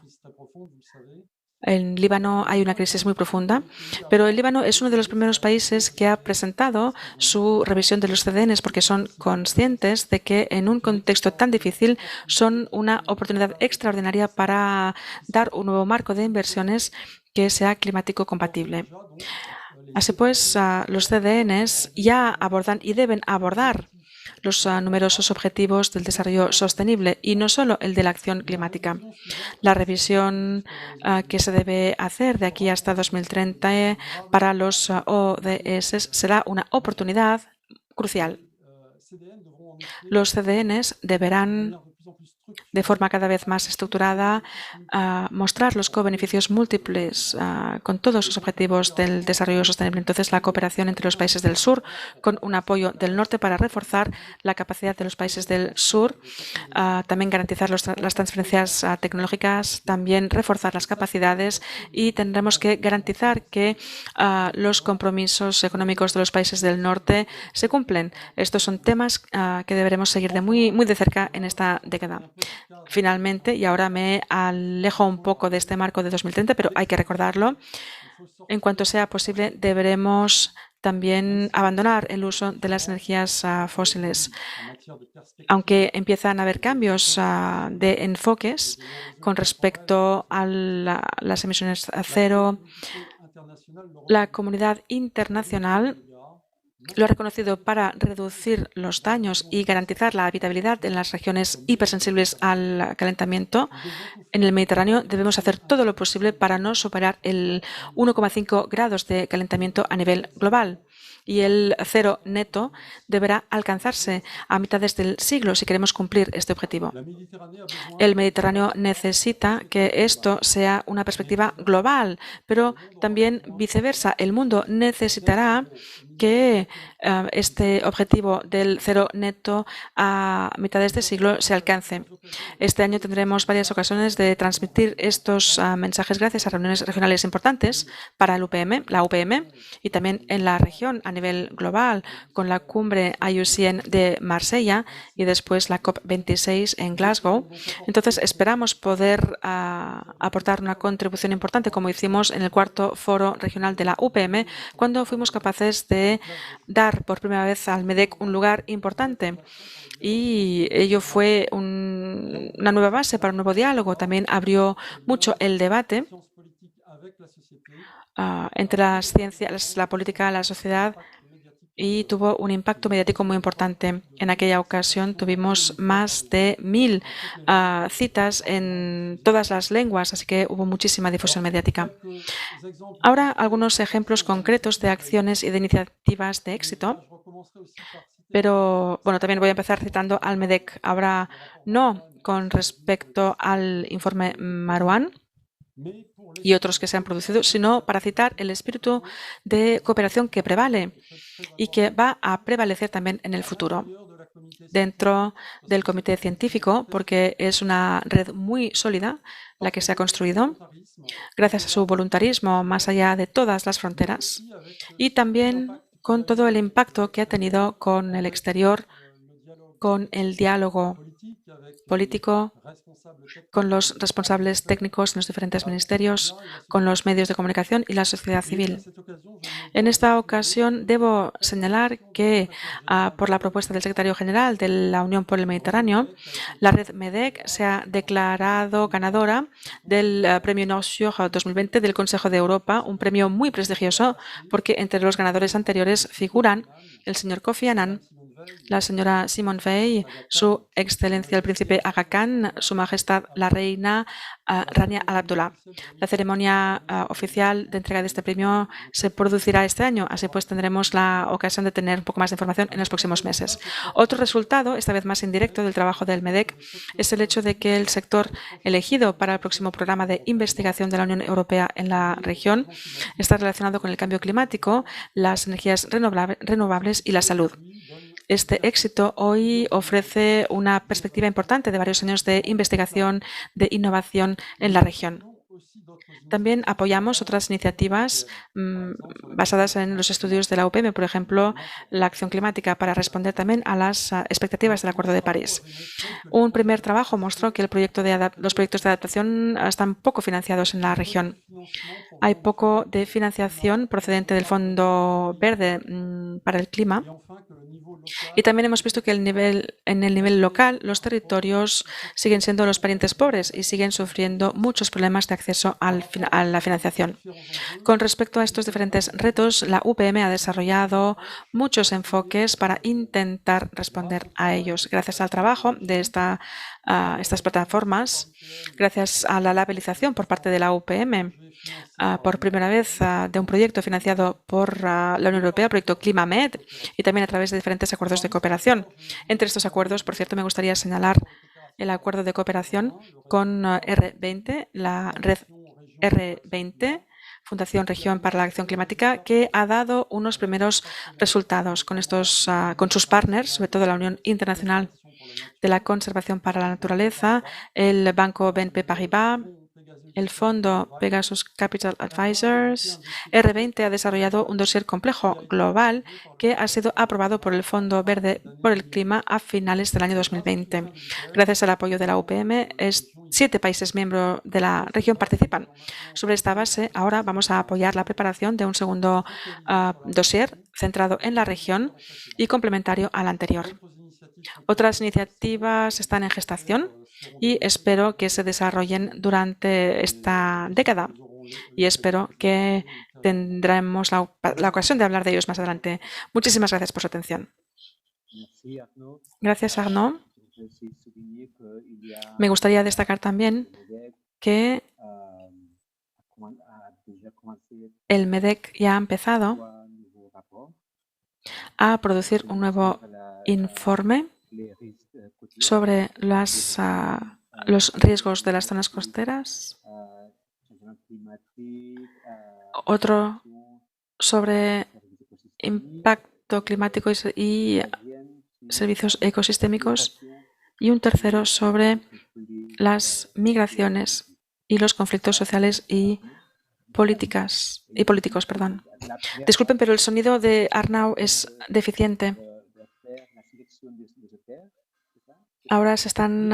En Líbano hay una crisis muy profunda, pero el Líbano es uno de los primeros países que ha presentado su revisión de los CDNs porque son conscientes de que en un contexto tan difícil son una oportunidad extraordinaria para dar un nuevo marco de inversiones que sea climático compatible. Así pues, los CDNs ya abordan y deben abordar los numerosos objetivos del desarrollo sostenible y no solo el de la acción climática. La revisión que se debe hacer de aquí hasta 2030 para los ODS será una oportunidad crucial. Los CDNs deberán, de forma cada vez más estructurada, mostrar los co-beneficios múltiples con todos los objetivos del desarrollo sostenible. Entonces, la cooperación entre los países del sur con un apoyo del norte para reforzar la capacidad de los países del sur, también garantizar las transferencias tecnológicas, también reforzar las capacidades y tendremos que garantizar que los compromisos económicos de los países del norte se cumplen. Estos son temas que deberemos seguir muy de cerca en esta década. Finalmente, y ahora me alejo un poco de este marco de 2030, pero hay que recordarlo, en cuanto sea posible deberemos también abandonar el uso de las energías fósiles. Aunque empiezan a haber cambios de enfoques con respecto a las emisiones a cero, la comunidad internacional lo ha reconocido para reducir los daños y garantizar la habitabilidad en las regiones hipersensibles al calentamiento. En el Mediterráneo debemos hacer todo lo posible para no superar el 1,5 grados de calentamiento a nivel global. Y el cero neto deberá alcanzarse a mitades del siglo si queremos cumplir este objetivo. El Mediterráneo necesita que esto sea una perspectiva global, pero también viceversa. El mundo necesitará que este objetivo del cero neto a mitades de siglo se alcance. Este año tendremos varias ocasiones de transmitir estos mensajes gracias a reuniones regionales importantes para la UPM y también en la región. región a nivel global con la cumbre IUCN de Marsella y después la COP26 en Glasgow. Entonces esperamos poder aportar una contribución importante como hicimos en el cuarto foro regional de la UPM cuando fuimos capaces de dar por primera vez al MEDEC un lugar importante. Y ello fue una nueva base para un nuevo diálogo. También abrió mucho el debate entre las ciencias, la política, la sociedad y tuvo un impacto mediático muy importante. En aquella ocasión tuvimos más de 1000 citas en todas las lenguas, así que hubo muchísima difusión mediática. Ahora, algunos ejemplos concretos de acciones y de iniciativas de éxito. Pero, bueno, también voy a empezar citando al MEDEC. Ahora, no con respecto al informe Marouane y otros que se han producido, sino para citar el espíritu de cooperación que prevale y que va a prevalecer también en el futuro dentro del comité científico, porque es una red muy sólida la que se ha construido gracias a su voluntarismo más allá de todas las fronteras y también con todo el impacto que ha tenido con el exterior, con el diálogo político, con los responsables técnicos en los diferentes ministerios, con los medios de comunicación y la sociedad civil. En esta ocasión debo señalar que, por la propuesta del secretario general de la Unión por el Mediterráneo, la red MEDEC se ha declarado ganadora del Premio Nord-Sur 2020 del Consejo de Europa, un premio muy prestigioso porque entre los ganadores anteriores figuran el señor Kofi Annan, la señora Simone Veil, su excelencia el príncipe Aga Khan, su majestad la reina Rania Al Abdullah. La ceremonia oficial de entrega de este premio se producirá este año, así pues tendremos la ocasión de tener un poco más de información en los próximos meses. Otro resultado, esta vez más indirecto, del trabajo del MEDEC es el hecho de que el sector elegido para el próximo programa de investigación de la Unión Europea en la región está relacionado con el cambio climático, las energías renovables y la salud. Este éxito hoy ofrece una perspectiva importante de varios años de investigación, de innovación en la región. También apoyamos otras iniciativas basadas en los estudios de la UPM, por ejemplo, la acción climática, para responder también a las expectativas del Acuerdo de París. Un primer trabajo mostró que los proyectos de adaptación están poco financiados en la región. Hay poco de financiación procedente del Fondo Verde para el Clima. Y también hemos visto que en el nivel local los territorios siguen siendo los parientes pobres y siguen sufriendo muchos problemas de acceso a la financiación. Con respecto a estos diferentes retos, la UPM ha desarrollado muchos enfoques para intentar responder a ellos. Gracias al trabajo de estas plataformas, gracias a la labelización por parte de la UPM, por primera vez de un proyecto financiado por la Unión Europea, el proyecto ClimaMed, y también a través de diferentes acuerdos de cooperación. Entre estos acuerdos, por cierto, me gustaría señalar el acuerdo de cooperación con R20, la red R20, Fundación Región para la Acción Climática, que ha dado unos primeros resultados con sus partners, sobre todo la Unión Internacional de la Conservación para la Naturaleza, el Banco BNP Paribas, el fondo Pegasus Capital Advisors. R20 ha desarrollado un dossier complejo global que ha sido aprobado por el Fondo Verde por el Clima a finales del año 2020. Gracias al apoyo de la UPM, 7 países miembros de la región participan. Sobre esta base, ahora vamos a apoyar la preparación de un segundo dossier centrado en la región y complementario al anterior. Otras iniciativas están en gestación y espero que se desarrollen durante esta década y espero que tendremos la ocasión de hablar de ellos más adelante. Muchísimas gracias por su atención. Gracias, Arnaud. Me gustaría destacar también que el MEDEC ya ha empezado a producir un nuevo informe sobre los riesgos de las zonas costeras, otro sobre impacto climático y servicios ecosistémicos y un tercero sobre las migraciones y los conflictos sociales y políticos, perdón. Disculpen, pero el sonido de Arnau es deficiente. Ahora se están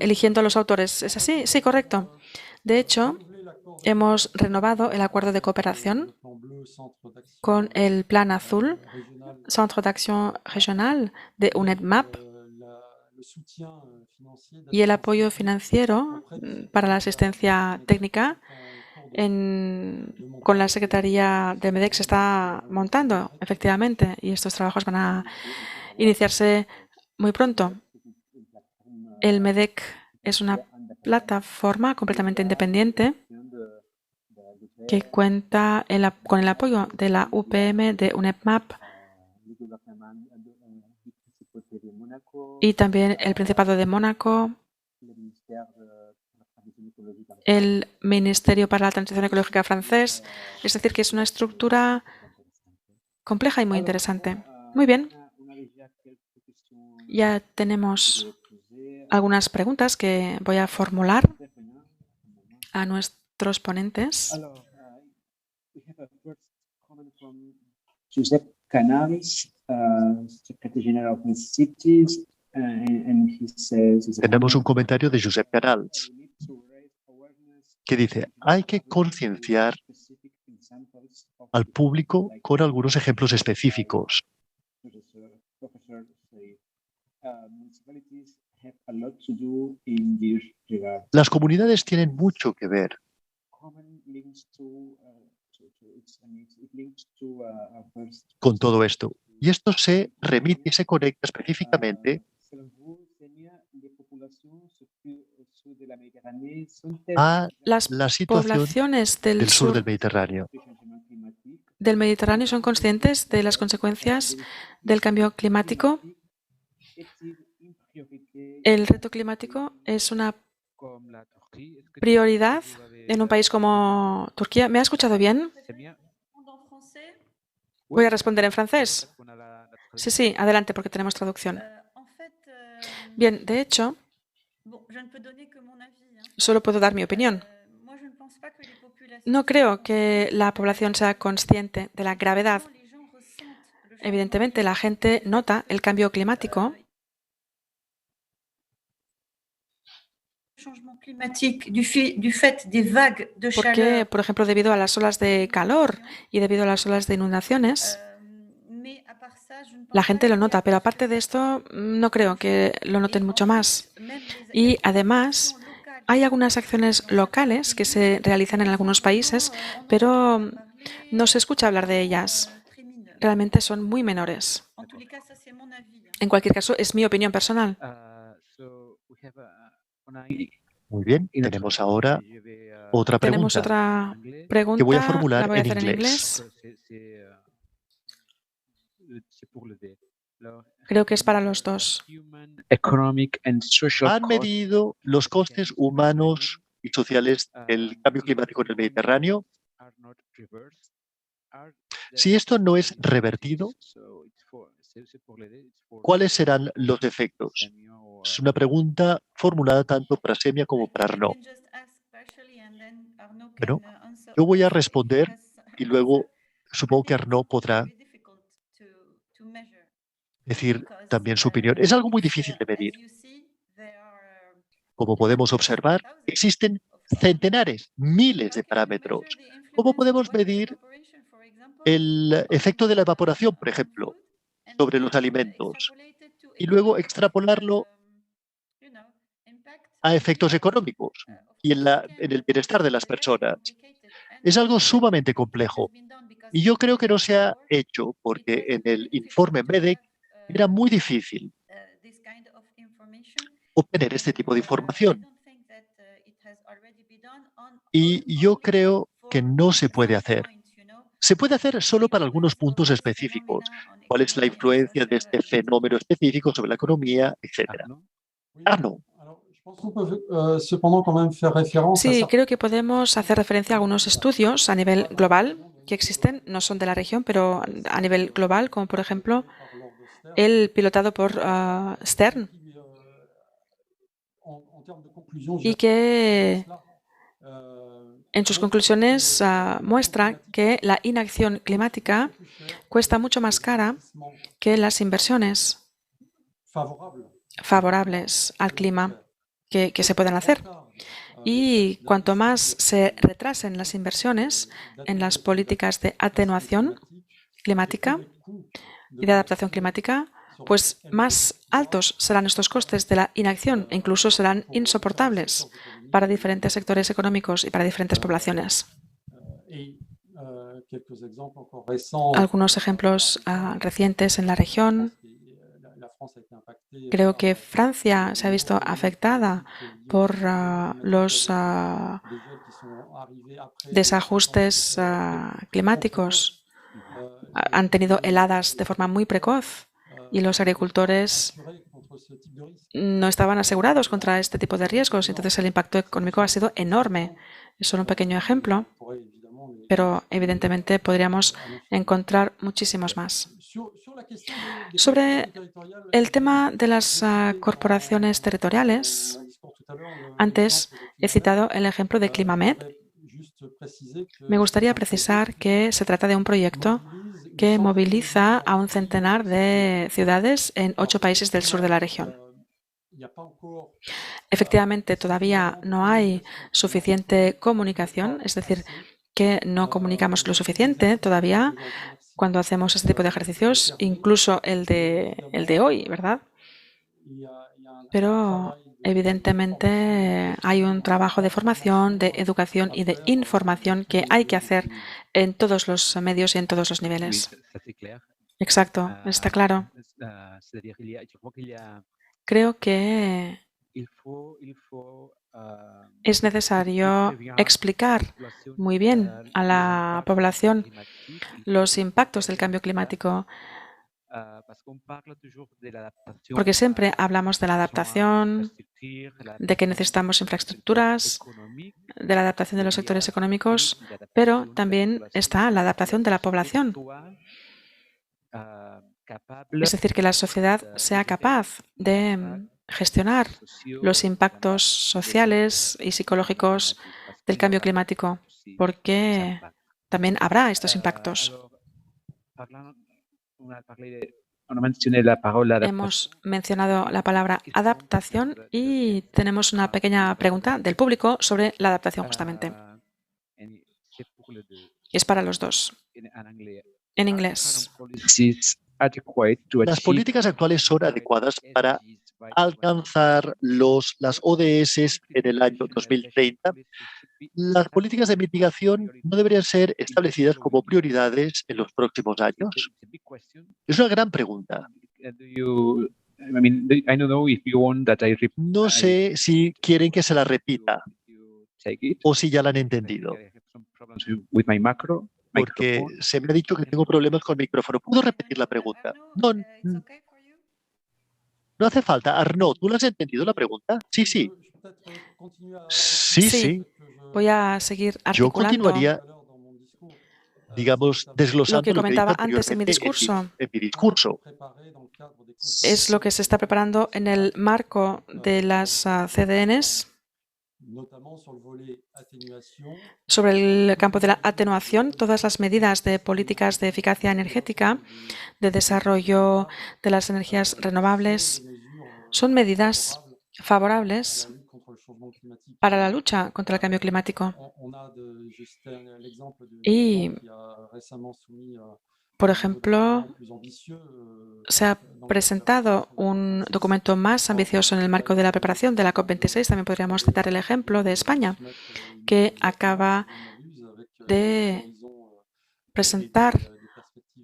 eligiendo a los autores. ¿Es así? Sí, correcto. De hecho, hemos renovado el acuerdo de cooperación con el Plan Azul, Centre d'Action Regional de UNEDMAP, y el apoyo financiero para la asistencia técnica con la Secretaría de MEDEC se está montando, efectivamente, y estos trabajos van a iniciarse muy pronto. El MEDEC es una plataforma completamente independiente que cuenta con el apoyo de la UPM, de UNEDMAP y también el Principado de Mónaco, el Ministerio para la Transición Ecológica francés. Es decir, que es una estructura compleja y muy interesante. Muy bien. Ya tenemos algunas preguntas que voy a formular a nuestros ponentes. Josep Canals, Secretary General of the Cities, and he says... Tenemos un comentario de Josep Canals que dice: hay que concienciar al público con algunos ejemplos específicos. Las comunidades tienen mucho que ver. Con todo esto. Y esto se remite y se conecta específicamente a las la situación poblaciones del sur del Mediterráneo. Del Mediterráneo son conscientes de las consecuencias del cambio climático. El reto climático es una prioridad en un país como Turquía. ¿Me ha escuchado bien? Voy a responder en francés. Sí, adelante, porque tenemos traducción. Bien, de hecho, solo puedo dar mi opinión. No creo que la población sea consciente de la gravedad. Evidentemente, la gente nota el cambio climático porque, por ejemplo, debido a las olas de calor y debido a las olas de inundaciones, la gente lo nota, pero aparte de esto, no creo que lo noten mucho más. Y además, hay algunas acciones locales que se realizan en algunos países, pero no se escucha hablar de ellas. Realmente son muy menores. En cualquier caso, es mi opinión personal. Muy bien, tenemos ahora otra pregunta. Tenemos otra pregunta, que voy a formular la voy a en hacer en inglés. Creo que es para los dos. ¿Han medido los costes humanos y sociales del cambio climático en el Mediterráneo? Si esto no es revertido, ¿cuáles serán los efectos? Es una pregunta formulada tanto para Semia como para Arnaud. Bueno, yo voy a responder y luego supongo que Arnaud podrá decir también su opinión. Es algo muy difícil de medir. Como podemos observar, existen centenares, miles de parámetros. ¿Cómo podemos medir el efecto de la evaporación, por ejemplo, sobre los alimentos y luego extrapolarlo a efectos económicos y en el bienestar de las personas? Es algo sumamente complejo y yo creo que no se ha hecho porque en el informe MEDEC era muy difícil obtener este tipo de información. Y yo creo que no se puede hacer. Se puede hacer solo para algunos puntos específicos. ¿Cuál es la influencia de este fenómeno específico sobre la economía, etcétera? No. Sí, creo que podemos hacer referencia a algunos estudios a nivel global que existen, no son de la región, pero a nivel global, como por ejemplo el pilotado por Stern, y que en sus conclusiones muestra que la inacción climática cuesta mucho más cara que las inversiones favorables al clima que se pueden hacer. Y cuanto más se retrasen las inversiones en las políticas de atenuación climática y de adaptación climática, pues más altos serán estos costes de la inacción e incluso serán insoportables para diferentes sectores económicos y para diferentes poblaciones. Algunos ejemplos recientes en la región. Creo que Francia se ha visto afectada por los desajustes climáticos. Han tenido heladas de forma muy precoz y los agricultores no estaban asegurados contra este tipo de riesgos. Entonces el impacto económico ha sido enorme. Es solo un pequeño ejemplo, pero evidentemente podríamos encontrar muchísimos más. Sobre el tema de las corporaciones territoriales, antes he citado el ejemplo de Climamed. Me gustaría precisar que se trata de un proyecto que moviliza a un centenar de ciudades en 8 países del sur de la región. Efectivamente, todavía no hay suficiente comunicación, es decir, que no comunicamos lo suficiente todavía cuando hacemos este tipo de ejercicios, incluso el de hoy, ¿verdad? Pero evidentemente hay un trabajo de formación, de educación y de información que hay que hacer en todos los medios y en todos los niveles. Exacto, está claro. Creo que es necesario explicar muy bien a la población los impactos del cambio climático, porque siempre hablamos de la adaptación, de que necesitamos infraestructuras, de la adaptación de los sectores económicos, pero también está la adaptación de la población. Es decir, que la sociedad sea capaz de gestionar los impactos sociales y psicológicos del cambio climático, porque también habrá estos impactos. Hemos mencionado la palabra adaptación y tenemos una pequeña pregunta del público sobre la adaptación justamente. Es para los dos. En inglés. ¿Las políticas actuales son adecuadas para alcanzar las ODS en el año 2030? ¿Las políticas de mitigación no deberían ser establecidas como prioridades en los próximos años? Es una gran pregunta. No sé si quieren que se la repita o si ya la han entendido. Porque se me ha dicho que tengo problemas con el micrófono. ¿Puedo repetir la pregunta? No hace falta. Arnaud, ¿tú la has entendido la pregunta? Sí, sí. Sí. Voy a seguir articulando. Yo continuaría, digamos, desglosando lo que comentaba antes antes en mi discurso. Sí. Es lo que se está preparando en el marco de las CDNs sobre el campo de la atenuación, todas las medidas de políticas de eficacia energética, de desarrollo de las energías renovables, son medidas favorables para la lucha contra el cambio climático. Y, por ejemplo, se ha presentado un documento más ambicioso en el marco de la preparación de la COP26. También podríamos citar el ejemplo de España, que acaba de presentar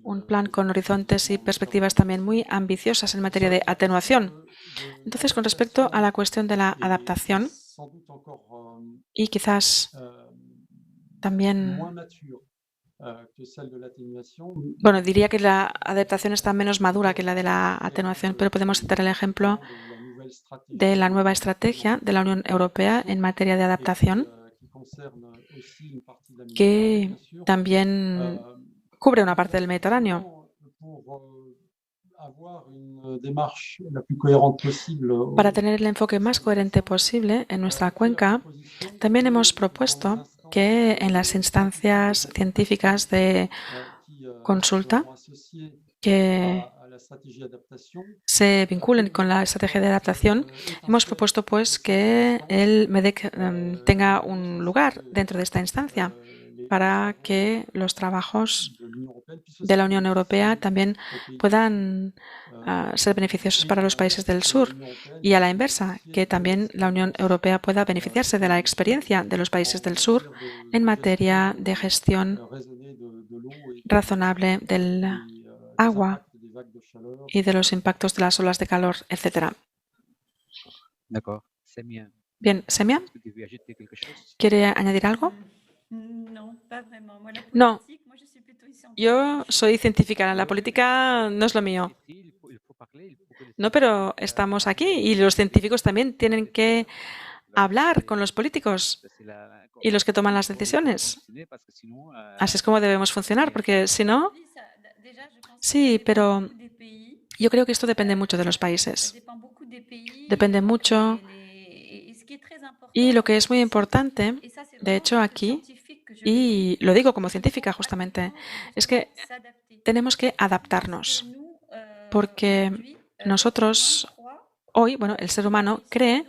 un plan con horizontes y perspectivas también muy ambiciosas en materia de atenuación. Entonces, con respecto a la cuestión de la adaptación, y quizás también, bueno, diría que la adaptación está menos madura que la de la atenuación, pero podemos citar el ejemplo de la nueva estrategia de la Unión Europea en materia de adaptación, que también cubre una parte del Mediterráneo. Para tener el enfoque más coherente posible en nuestra cuenca, también hemos propuesto que en las instancias científicas de consulta que se vinculen con la estrategia de adaptación, hemos propuesto pues que el MEDEC tenga un lugar dentro de esta instancia para que los trabajos de la Unión Europea también puedan ser beneficiosos para los países del sur y a la inversa, que también la Unión Europea pueda beneficiarse de la experiencia de los países del sur en materia de gestión razonable del agua y de los impactos de las olas de calor, etc. Bien, Semia, ¿quiere añadir algo? No, yo soy científica, la política no es lo mío. No, pero estamos aquí y los científicos también tienen que hablar con los políticos y los que toman las decisiones. Así es como debemos funcionar, porque si no... Sí, pero yo creo que esto depende mucho de los países. Depende mucho. Y lo que es muy importante, de hecho aquí, y lo digo como científica justamente, es que tenemos que adaptarnos. Porque nosotros hoy, bueno, el ser humano cree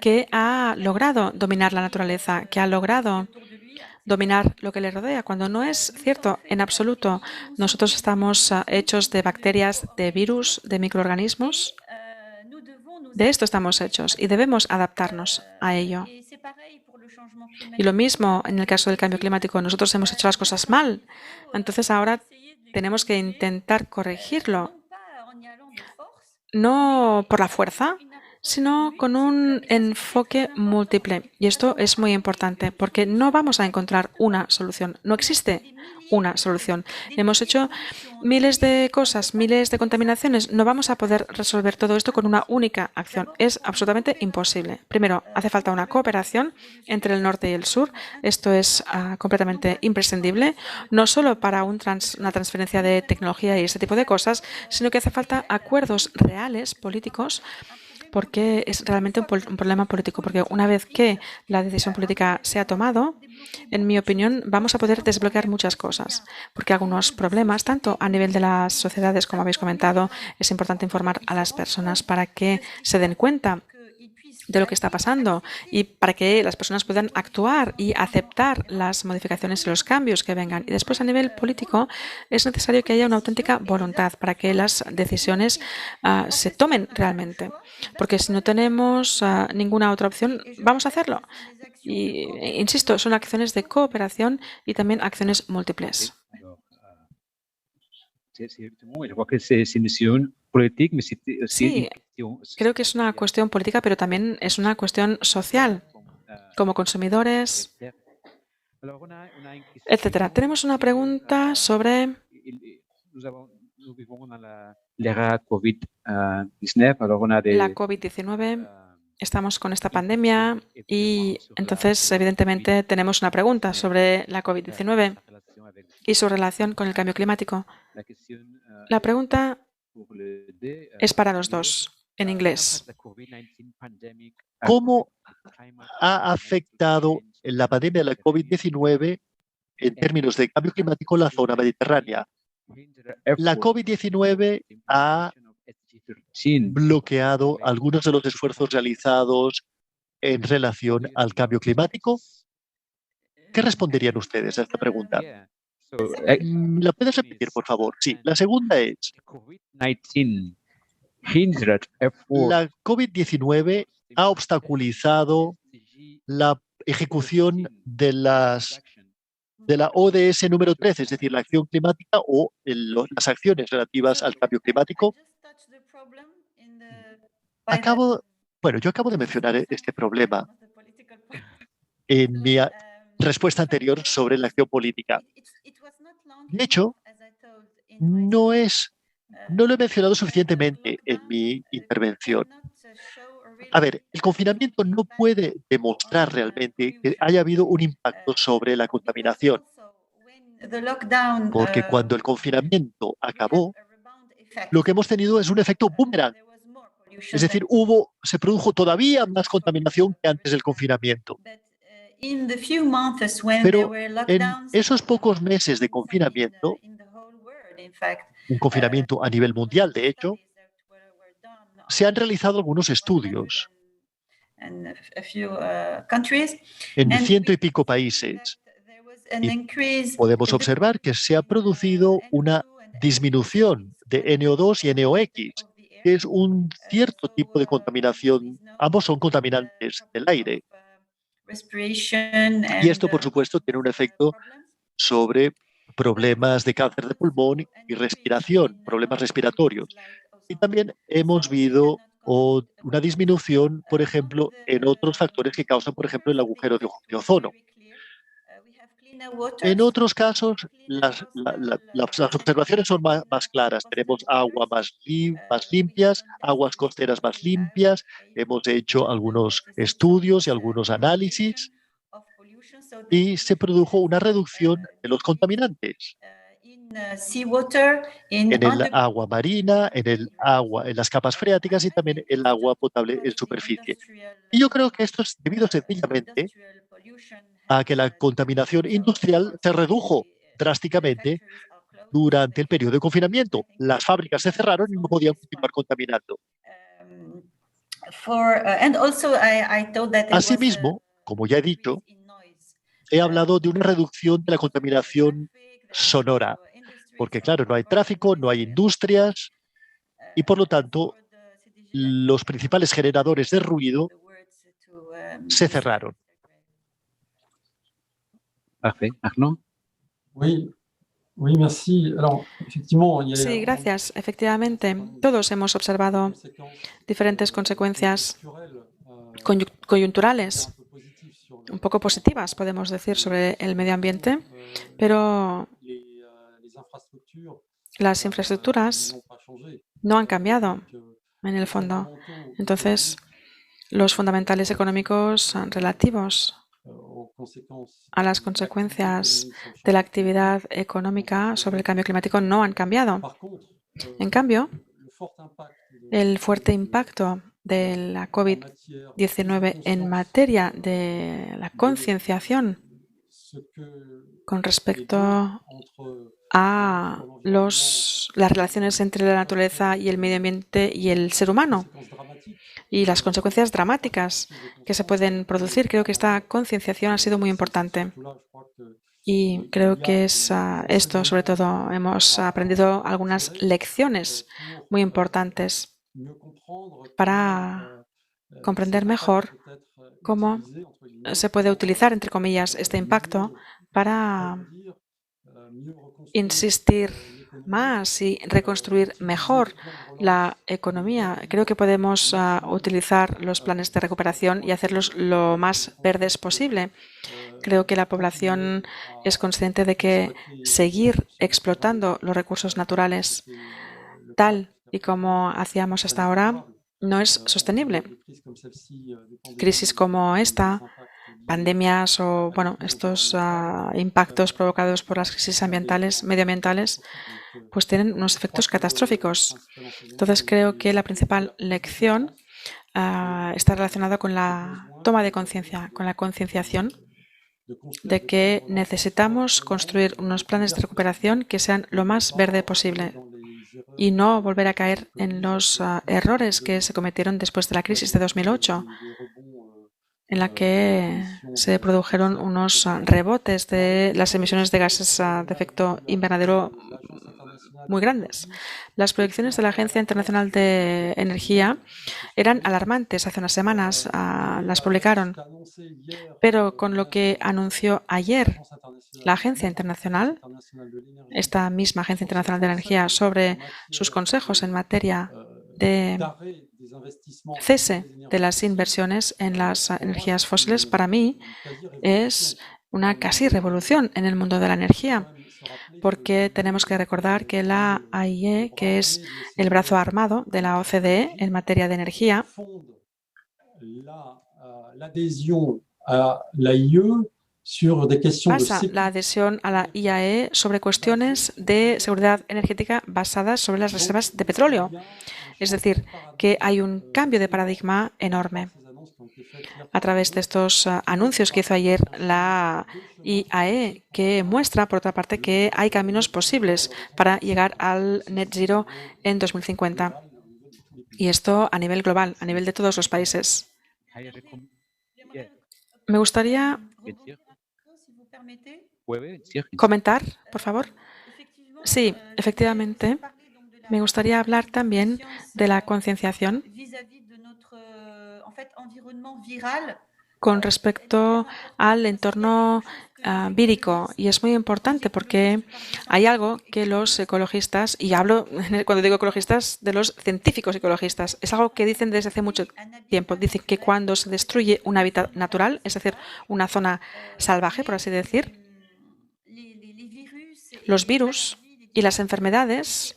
que ha logrado dominar la naturaleza, que ha logrado dominar lo que le rodea, cuando no es cierto en absoluto. Nosotros estamos hechos de bacterias, de virus, de microorganismos. De esto estamos hechos y debemos adaptarnos a ello. Y lo mismo en el caso del cambio climático. Nosotros hemos hecho las cosas mal. Entonces ahora tenemos que intentar corregirlo. No por la fuerza, sino con un enfoque múltiple. Y esto es muy importante porque no vamos a encontrar una solución. No existe una solución. Hemos hecho miles de cosas, miles de contaminaciones. No vamos a poder resolver todo esto con una única acción. Es absolutamente imposible. Primero, hace falta una cooperación entre el norte y el sur. Esto es completamente imprescindible, no solo para una transferencia de tecnología y este tipo de cosas, sino que hace falta acuerdos reales, políticos, porque es realmente un problema político, porque una vez que la decisión política se ha tomado, en mi opinión, vamos a poder desbloquear muchas cosas, porque algunos problemas, tanto a nivel de las sociedades, como habéis comentado, es importante informar a las personas para que se den cuenta de lo que está pasando y para que las personas puedan actuar y aceptar las modificaciones y los cambios que vengan. Y después, a nivel político, es necesario que haya una auténtica voluntad para que las decisiones se tomen realmente. Porque si no tenemos ninguna otra opción, vamos a hacerlo. Y, insisto, son acciones de cooperación y también acciones múltiples. Sí, creo que es una cuestión política, pero también es una cuestión social, como consumidores, etcétera. Tenemos una pregunta sobre la COVID-19. Estamos con esta pandemia y entonces, evidentemente, tenemos una pregunta sobre la COVID-19 y su relación con el cambio climático. La pregunta es para los dos, en inglés. ¿Cómo ha afectado la pandemia de la COVID-19 en términos de cambio climático la zona mediterránea? La COVID-19 ha bloqueado algunos de los esfuerzos realizados en relación al cambio climático. ¿Qué responderían ustedes a esta pregunta? ¿La puedes repetir, por favor? Sí. La segunda es, la COVID-19 ha obstaculizado la ejecución de la ODS número 13, es decir, la acción climática o las acciones relativas al cambio climático. Yo acabo de mencionar este problema en mi respuesta anterior sobre la acción política. De hecho, no lo he mencionado suficientemente en mi intervención. A ver, el confinamiento no puede demostrar realmente que haya habido un impacto sobre la contaminación, porque cuando el confinamiento acabó, lo que hemos tenido es un efecto boomerang. Es decir, se produjo todavía más contaminación que antes del confinamiento. Pero en esos pocos meses de confinamiento, un confinamiento a nivel mundial, de hecho, se han realizado algunos estudios en 100 y pico países. Y podemos observar que se ha producido una disminución de NO2 y NOx, que es un cierto tipo de contaminación. Ambos son contaminantes del aire. Y esto, por supuesto, tiene un efecto sobre problemas de cáncer de pulmón y respiración, problemas respiratorios. Y también hemos visto una disminución, por ejemplo, en otros factores que causan, por ejemplo, el agujero de ozono. En otros casos, las observaciones son más claras. Tenemos agua más limpias, aguas costeras más limpias. Hemos hecho algunos estudios y algunos análisis y se produjo una reducción de los contaminantes en el agua marina, en las capas freáticas y también el agua potable en superficie. Y yo creo que esto es debido sencillamente a que la contaminación industrial se redujo drásticamente durante el periodo de confinamiento. Las fábricas se cerraron y no podían continuar contaminando. Asimismo, como ya he dicho, he hablado de una reducción de la contaminación sonora, porque claro, no hay tráfico, no hay industrias y por lo tanto los principales generadores de ruido se cerraron. Arnaud. Sí, gracias. Efectivamente, todos hemos observado diferentes consecuencias coyunturales, un poco positivas, podemos decir, sobre el medio ambiente, pero las infraestructuras no han cambiado en el fondo. Entonces, los fundamentales económicos relativos a las consecuencias de la actividad económica sobre el cambio climático no han cambiado. En cambio, el fuerte impacto de la COVID-19 en materia de la concienciación con respecto a las relaciones entre la naturaleza y el medio ambiente y el ser humano y las consecuencias dramáticas que se pueden producir. Creo que esta concienciación ha sido muy importante. Y creo que es esto, sobre todo, hemos aprendido algunas lecciones muy importantes para comprender mejor cómo se puede utilizar, entre comillas, este impacto para insistir más y reconstruir mejor la economía. Creo que podemos utilizar los planes de recuperación y hacerlos lo más verdes posible. Creo que la población es consciente de que seguir explotando los recursos naturales tal y como hacíamos hasta ahora no es sostenible. Crisis como esta, pandemias o estos impactos provocados por las crisis medioambientales, pues tienen unos efectos catastróficos. Entonces creo que la principal lección está relacionada con la toma de conciencia, con la concienciación de que necesitamos construir unos planes de recuperación que sean lo más verde posible y no volver a caer en los errores que se cometieron después de la crisis de 2008, en la que se produjeron unos rebotes de las emisiones de gases de efecto invernadero muy grandes. Las proyecciones de la Agencia Internacional de Energía eran alarmantes hace unas semanas, las publicaron, pero con lo que anunció ayer la Agencia Internacional, esta misma Agencia Internacional de Energía, sobre sus consejos en materia de cese de las inversiones en las energías fósiles, para mí es una casi revolución en el mundo de la energía, porque tenemos que recordar que la AIE, que es el brazo armado de la OCDE en materia de energía, basa la adhesión a la IAE sobre cuestiones de seguridad energética basadas sobre las reservas de petróleo. Es decir, que hay un cambio de paradigma enorme. a través de estos anuncios que hizo ayer la IAE, que muestra, por otra parte, que hay caminos posibles para llegar al net zero en 2050. Y esto a nivel global, a nivel de todos los países. Me gustaría comentar, por favor. Sí, efectivamente. Me gustaría hablar también de la concienciación con respecto al entorno vírico. Y es muy importante porque hay algo que los ecologistas, y hablo cuando digo ecologistas de los científicos ecologistas, es algo que dicen desde hace mucho tiempo. Dicen que cuando se destruye un hábitat natural, es decir, una zona salvaje, por así decir, los virus y las enfermedades,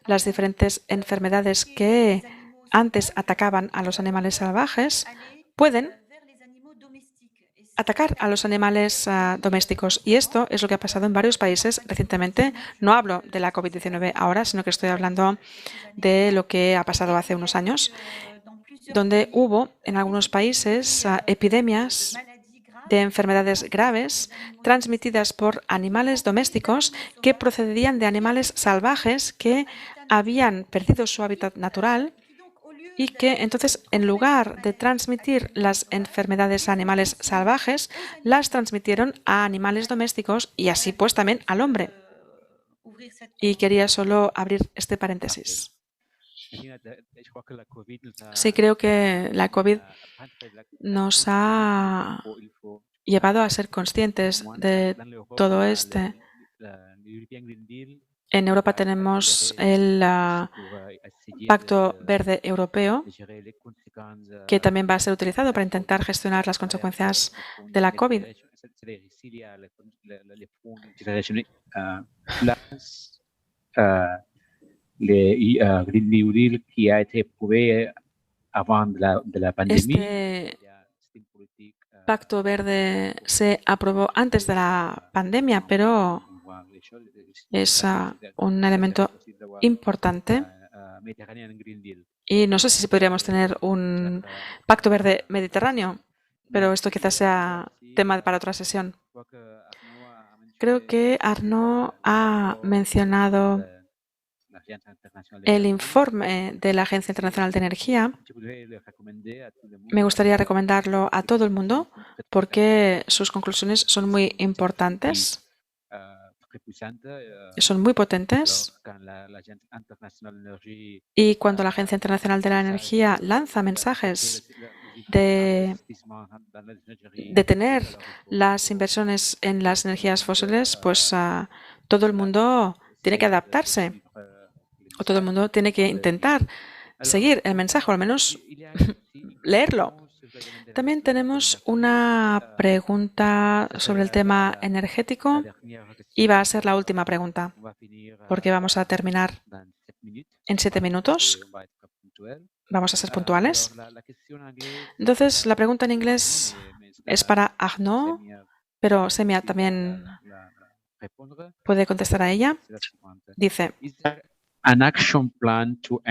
las diferentes enfermedades que antes atacaban a los animales salvajes, pueden atacar a los animales domésticos. Y esto es lo que ha pasado en varios países recientemente. No hablo de la COVID-19 ahora, sino que estoy hablando de lo que ha pasado hace unos años, donde hubo en algunos países epidemias de enfermedades graves transmitidas por animales domésticos que procedían de animales salvajes que habían perdido su hábitat natural y que entonces, en lugar de transmitir las enfermedades a animales salvajes, las transmitieron a animales domésticos y así pues también al hombre. Y quería solo abrir este paréntesis. Sí, creo que la COVID nos ha llevado a ser conscientes de todo este. En Europa tenemos el Pacto Verde Europeo, que también va a ser utilizado para intentar gestionar las consecuencias de la COVID. Green New Deal qui a été prouvé avant de la pandemia. Este Pacto Verde se aprobó antes de la pandemia, pero es un elemento importante. Y no sé si podríamos tener un Pacto Verde Mediterráneo, pero esto quizás sea tema para otra sesión. Creo que Arnaud ha mencionado el informe de la Agencia Internacional de Energía. Me gustaría recomendarlo a todo el mundo porque sus conclusiones son muy importantes, son muy potentes. Y cuando la Agencia Internacional de la Energía lanza mensajes de detener las inversiones en las energías fósiles, pues todo el mundo tiene que adaptarse. O todo el mundo tiene que intentar seguir el mensaje, o al menos leerlo. También tenemos una pregunta sobre el tema energético y va a ser la última pregunta, porque vamos a terminar en 7 minutos. Vamos a ser puntuales. Entonces, la pregunta en inglés es para Arnaud, pero Semia también puede contestar a ella. Dice: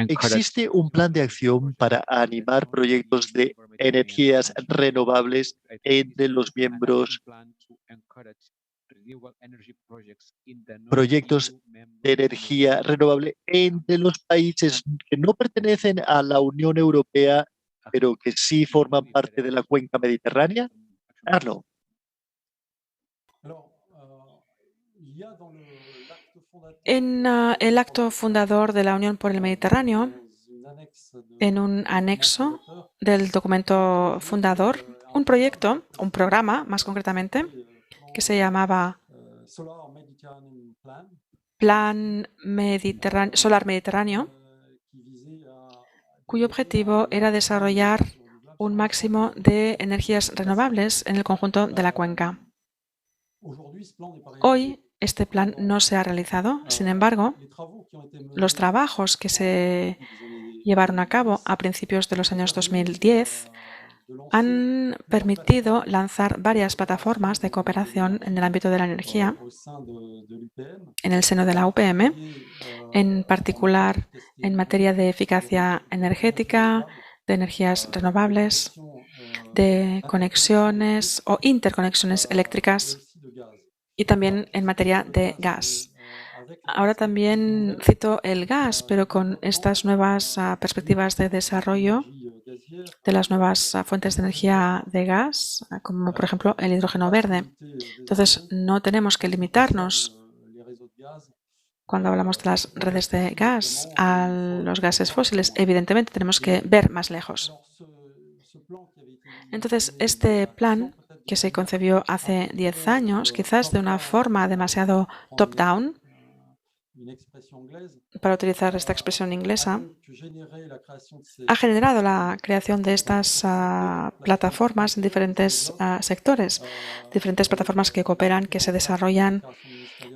¿existe un plan de acción para animar proyectos de energías renovables entre los miembros, proyectos de energía renovable entre los países que no pertenecen a la Unión Europea, pero que sí forman parte de la cuenca mediterránea? Arnaud. En el acto fundador de la Unión por el Mediterráneo, en un anexo del documento fundador, un proyecto, un programa más concretamente, que se llamaba Plan Solar Mediterráneo, cuyo objetivo era desarrollar un máximo de energías renovables en el conjunto de la cuenca. Hoy, este plan no se ha realizado. Sin embargo, los trabajos que se llevaron a cabo a principios de los años 2010 han permitido lanzar varias plataformas de cooperación en el ámbito de la energía en el seno de la UPM, en particular en materia de eficacia energética, de energías renovables de conexiones o interconexiones eléctricas y también en materia de gas. Ahora también cito el gas, pero con estas nuevas perspectivas de desarrollo de las nuevas fuentes de energía de gas, como por ejemplo el hidrógeno verde. Entonces, no tenemos que limitarnos cuando hablamos de las redes de gas a los gases fósiles. Evidentemente, tenemos que ver más lejos. Entonces, este plan que se concebió hace 10 años, quizás de una forma demasiado top-down, para utilizar esta expresión inglesa, ha generado la creación de estas plataformas en diferentes sectores, diferentes plataformas que cooperan, que se desarrollan,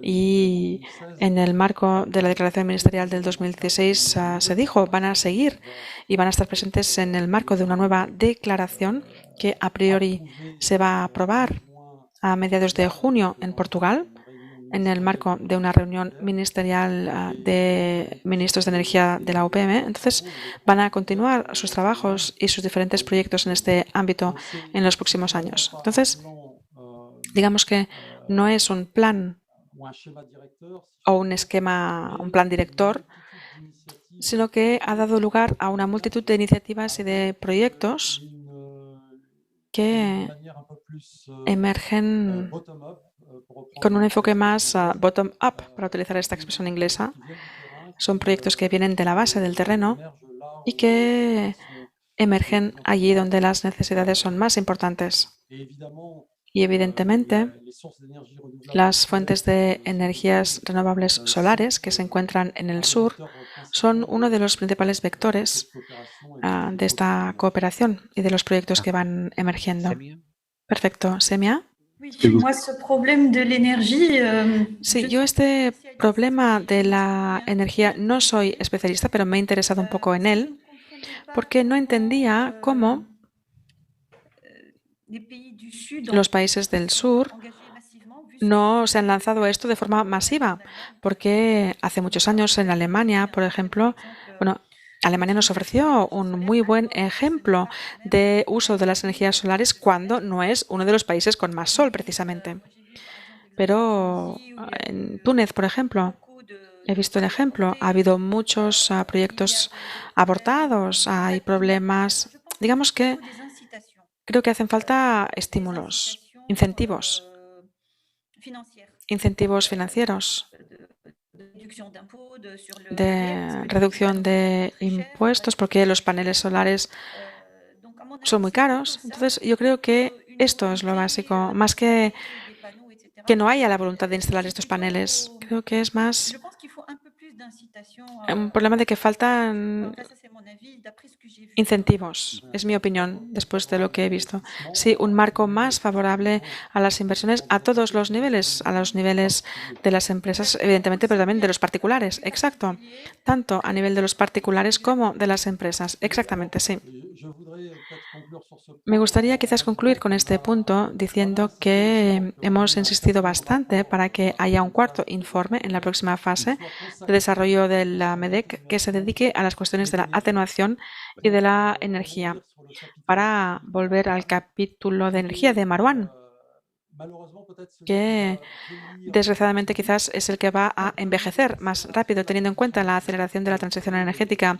y en el marco de la Declaración Ministerial del 2016 se dijo, van a seguir y van a estar presentes en el marco de una nueva declaración que a priori se va a aprobar a mediados de junio en Portugal, en el marco de una reunión ministerial de ministros de energía de la UPM. Entonces, van a continuar sus trabajos y sus diferentes proyectos en este ámbito en los próximos años. Entonces, digamos que no es un plan o un esquema, un plan director, sino que ha dado lugar a una multitud de iniciativas y de proyectos que emergen con un enfoque más bottom-up, para utilizar esta expresión inglesa. Son proyectos que vienen de la base del terreno y que emergen allí donde las necesidades son más importantes. Y evidentemente, las fuentes de energías renovables solares que se encuentran en el sur son uno de los principales vectores de esta cooperación y de los proyectos que van emergiendo. Perfecto. ¿Semia? Sí, yo este problema de la energía no soy especialista, pero me he interesado un poco en él, porque no entendía cómo los países del sur no se han lanzado a esto de forma masiva, porque hace muchos años en Alemania, por ejemplo, Alemania nos ofreció un muy buen ejemplo de uso de las energías solares cuando no es uno de los países con más sol, precisamente. Pero en Túnez, por ejemplo, he visto el ejemplo. Ha habido muchos proyectos abortados, hay problemas. Digamos que creo que hacen falta estímulos, incentivos financieros, de reducción de impuestos, porque los paneles solares son muy caros. Entonces, yo creo que esto es lo básico, más que no haya la voluntad de instalar estos paneles. Creo que es más un problema de que faltan incentivos, es mi opinión, después de lo que he visto. Sí, un marco más favorable a las inversiones a todos los niveles, a los niveles de las empresas, evidentemente, pero también de los particulares. Exacto. Tanto a nivel de los particulares como de las empresas. Exactamente, sí. Me gustaría quizás concluir con este punto diciendo que hemos insistido bastante para que haya un cuarto informe en la próxima fase de desarrollo de la MEDEC que se dedique a las cuestiones de la atenuación y de la energía. Para volver al capítulo de energía de Marwan, que desgraciadamente quizás es el que va a envejecer más rápido, teniendo en cuenta la aceleración de la transición energética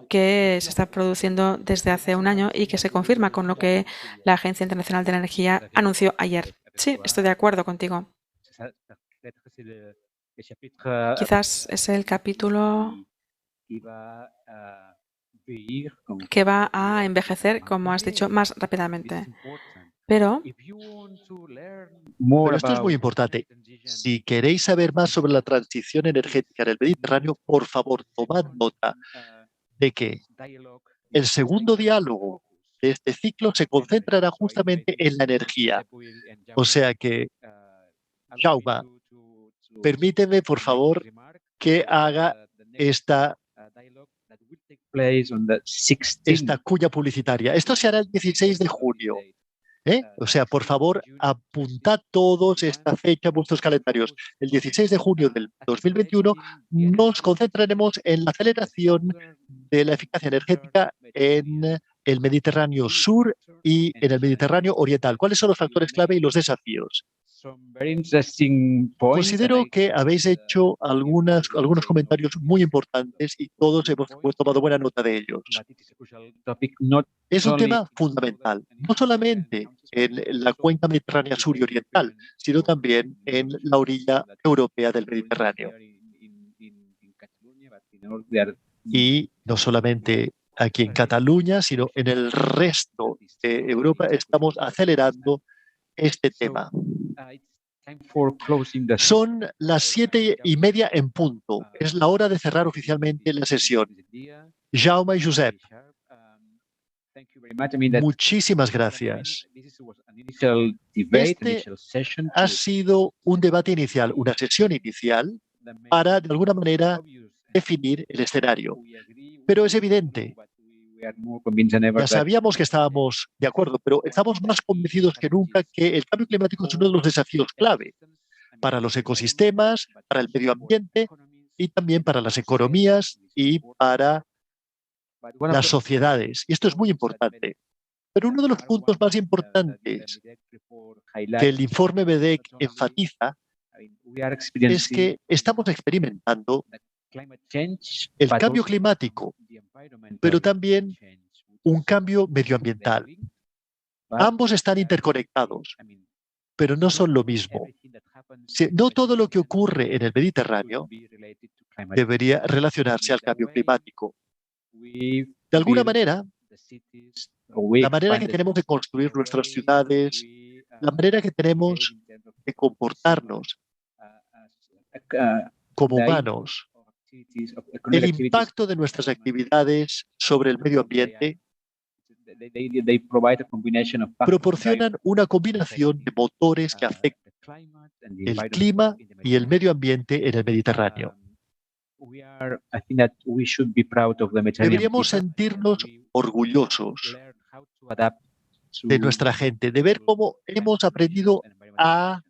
que se está produciendo desde hace un año y que se confirma con lo que la Agencia Internacional de la Energía anunció ayer. Sí, estoy de acuerdo contigo. Quizás es el capítulo que va a envejecer, como has dicho, más rápidamente. Pero esto es muy importante. Si queréis saber más sobre la transición energética en el Mediterráneo, por favor, tomad nota de que el segundo diálogo de este ciclo se concentrará justamente en la energía. O sea que, Jaume, permíteme, por favor, que haga esta cuña publicitaria. Esto se hará el 16 de junio. O sea, por favor, apuntad todos esta fecha en vuestros calendarios. El 16 de junio del 2021 nos concentraremos en la aceleración de la eficacia energética en el Mediterráneo Sur y en el Mediterráneo Oriental. ¿Cuáles son los factores clave y los desafíos? Considero que habéis hecho algunos comentarios muy importantes y todos hemos tomado buena nota de ellos. Es un tema fundamental, no solamente en la cuenca mediterránea sur y oriental, sino también en la orilla europea del Mediterráneo. Y no solamente aquí en Cataluña, sino en el resto de Europa estamos acelerando este tema. Son las 7:30 en punto. Es la hora de cerrar oficialmente la sesión. Jaume y Josep, muchísimas gracias. Este ha sido un debate inicial, una sesión inicial para, de alguna manera, definir el escenario. Pero es evidente, ya sabíamos que estábamos de acuerdo, pero estamos más convencidos que nunca que el cambio climático es uno de los desafíos clave para los ecosistemas, para el medio ambiente y también para las economías y para las sociedades. Y esto es muy importante. Pero uno de los puntos más importantes que el informe BEDEC enfatiza es que estamos experimentando el cambio climático, pero también un cambio medioambiental. Ambos están interconectados, pero no son lo mismo. No todo lo que ocurre en el Mediterráneo debería relacionarse al cambio climático. De alguna manera, la manera que tenemos de construir nuestras ciudades, la manera que tenemos de comportarnos como humanos, el impacto de nuestras actividades sobre el medio ambiente proporcionan una combinación de motores que afectan el clima y el medio ambiente en el Mediterráneo. Deberíamos sentirnos orgullosos de nuestra gente, de ver cómo hemos aprendido a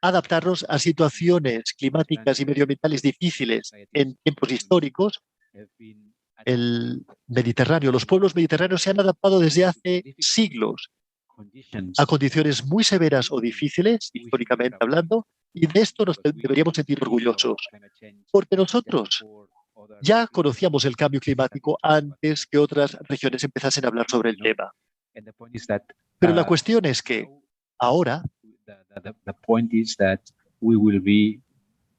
adaptarnos a situaciones climáticas y medioambientales difíciles en tiempos históricos. El Mediterráneo, los pueblos mediterráneos se han adaptado desde hace siglos a condiciones muy severas o difíciles, históricamente hablando, y de esto nos deberíamos sentir orgullosos, porque nosotros ya conocíamos el cambio climático antes que otras regiones empezasen a hablar sobre el tema. Pero la cuestión es que ahora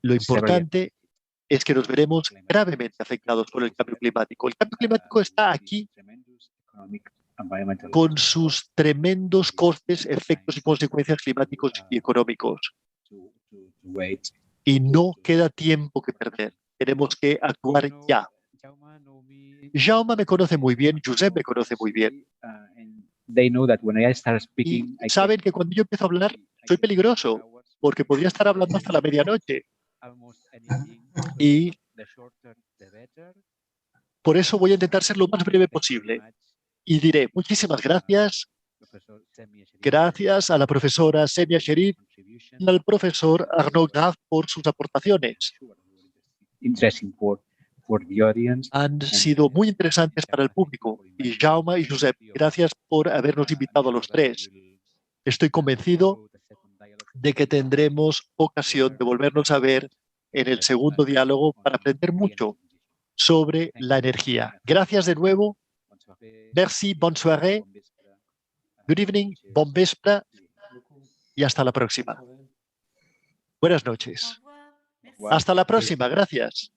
lo importante es que nos veremos gravemente afectados por el cambio climático. El cambio climático está aquí con sus tremendos costes, efectos y consecuencias climáticos y económicos. Y no queda tiempo que perder. Tenemos que actuar ya. Jaume me conoce muy bien, Josep me conoce muy bien. Y saben que cuando yo empiezo a hablar, soy peligroso, porque podría estar hablando hasta la medianoche. Y por eso voy a intentar ser lo más breve posible. Y diré muchísimas gracias. Gracias a la profesora Semia Sherif y al profesor Arnaud Graf por sus aportaciones. Han sido muy interesantes para el público. Y Jaume y Josep, gracias por habernos invitado a los tres. Estoy convencido de que tendremos ocasión de volvernos a ver en el segundo diálogo para aprender mucho sobre la energía. Gracias de nuevo. Merci, bonne soirée. Good evening, bon vespre y hasta la próxima. Buenas noches. Hasta la próxima, gracias.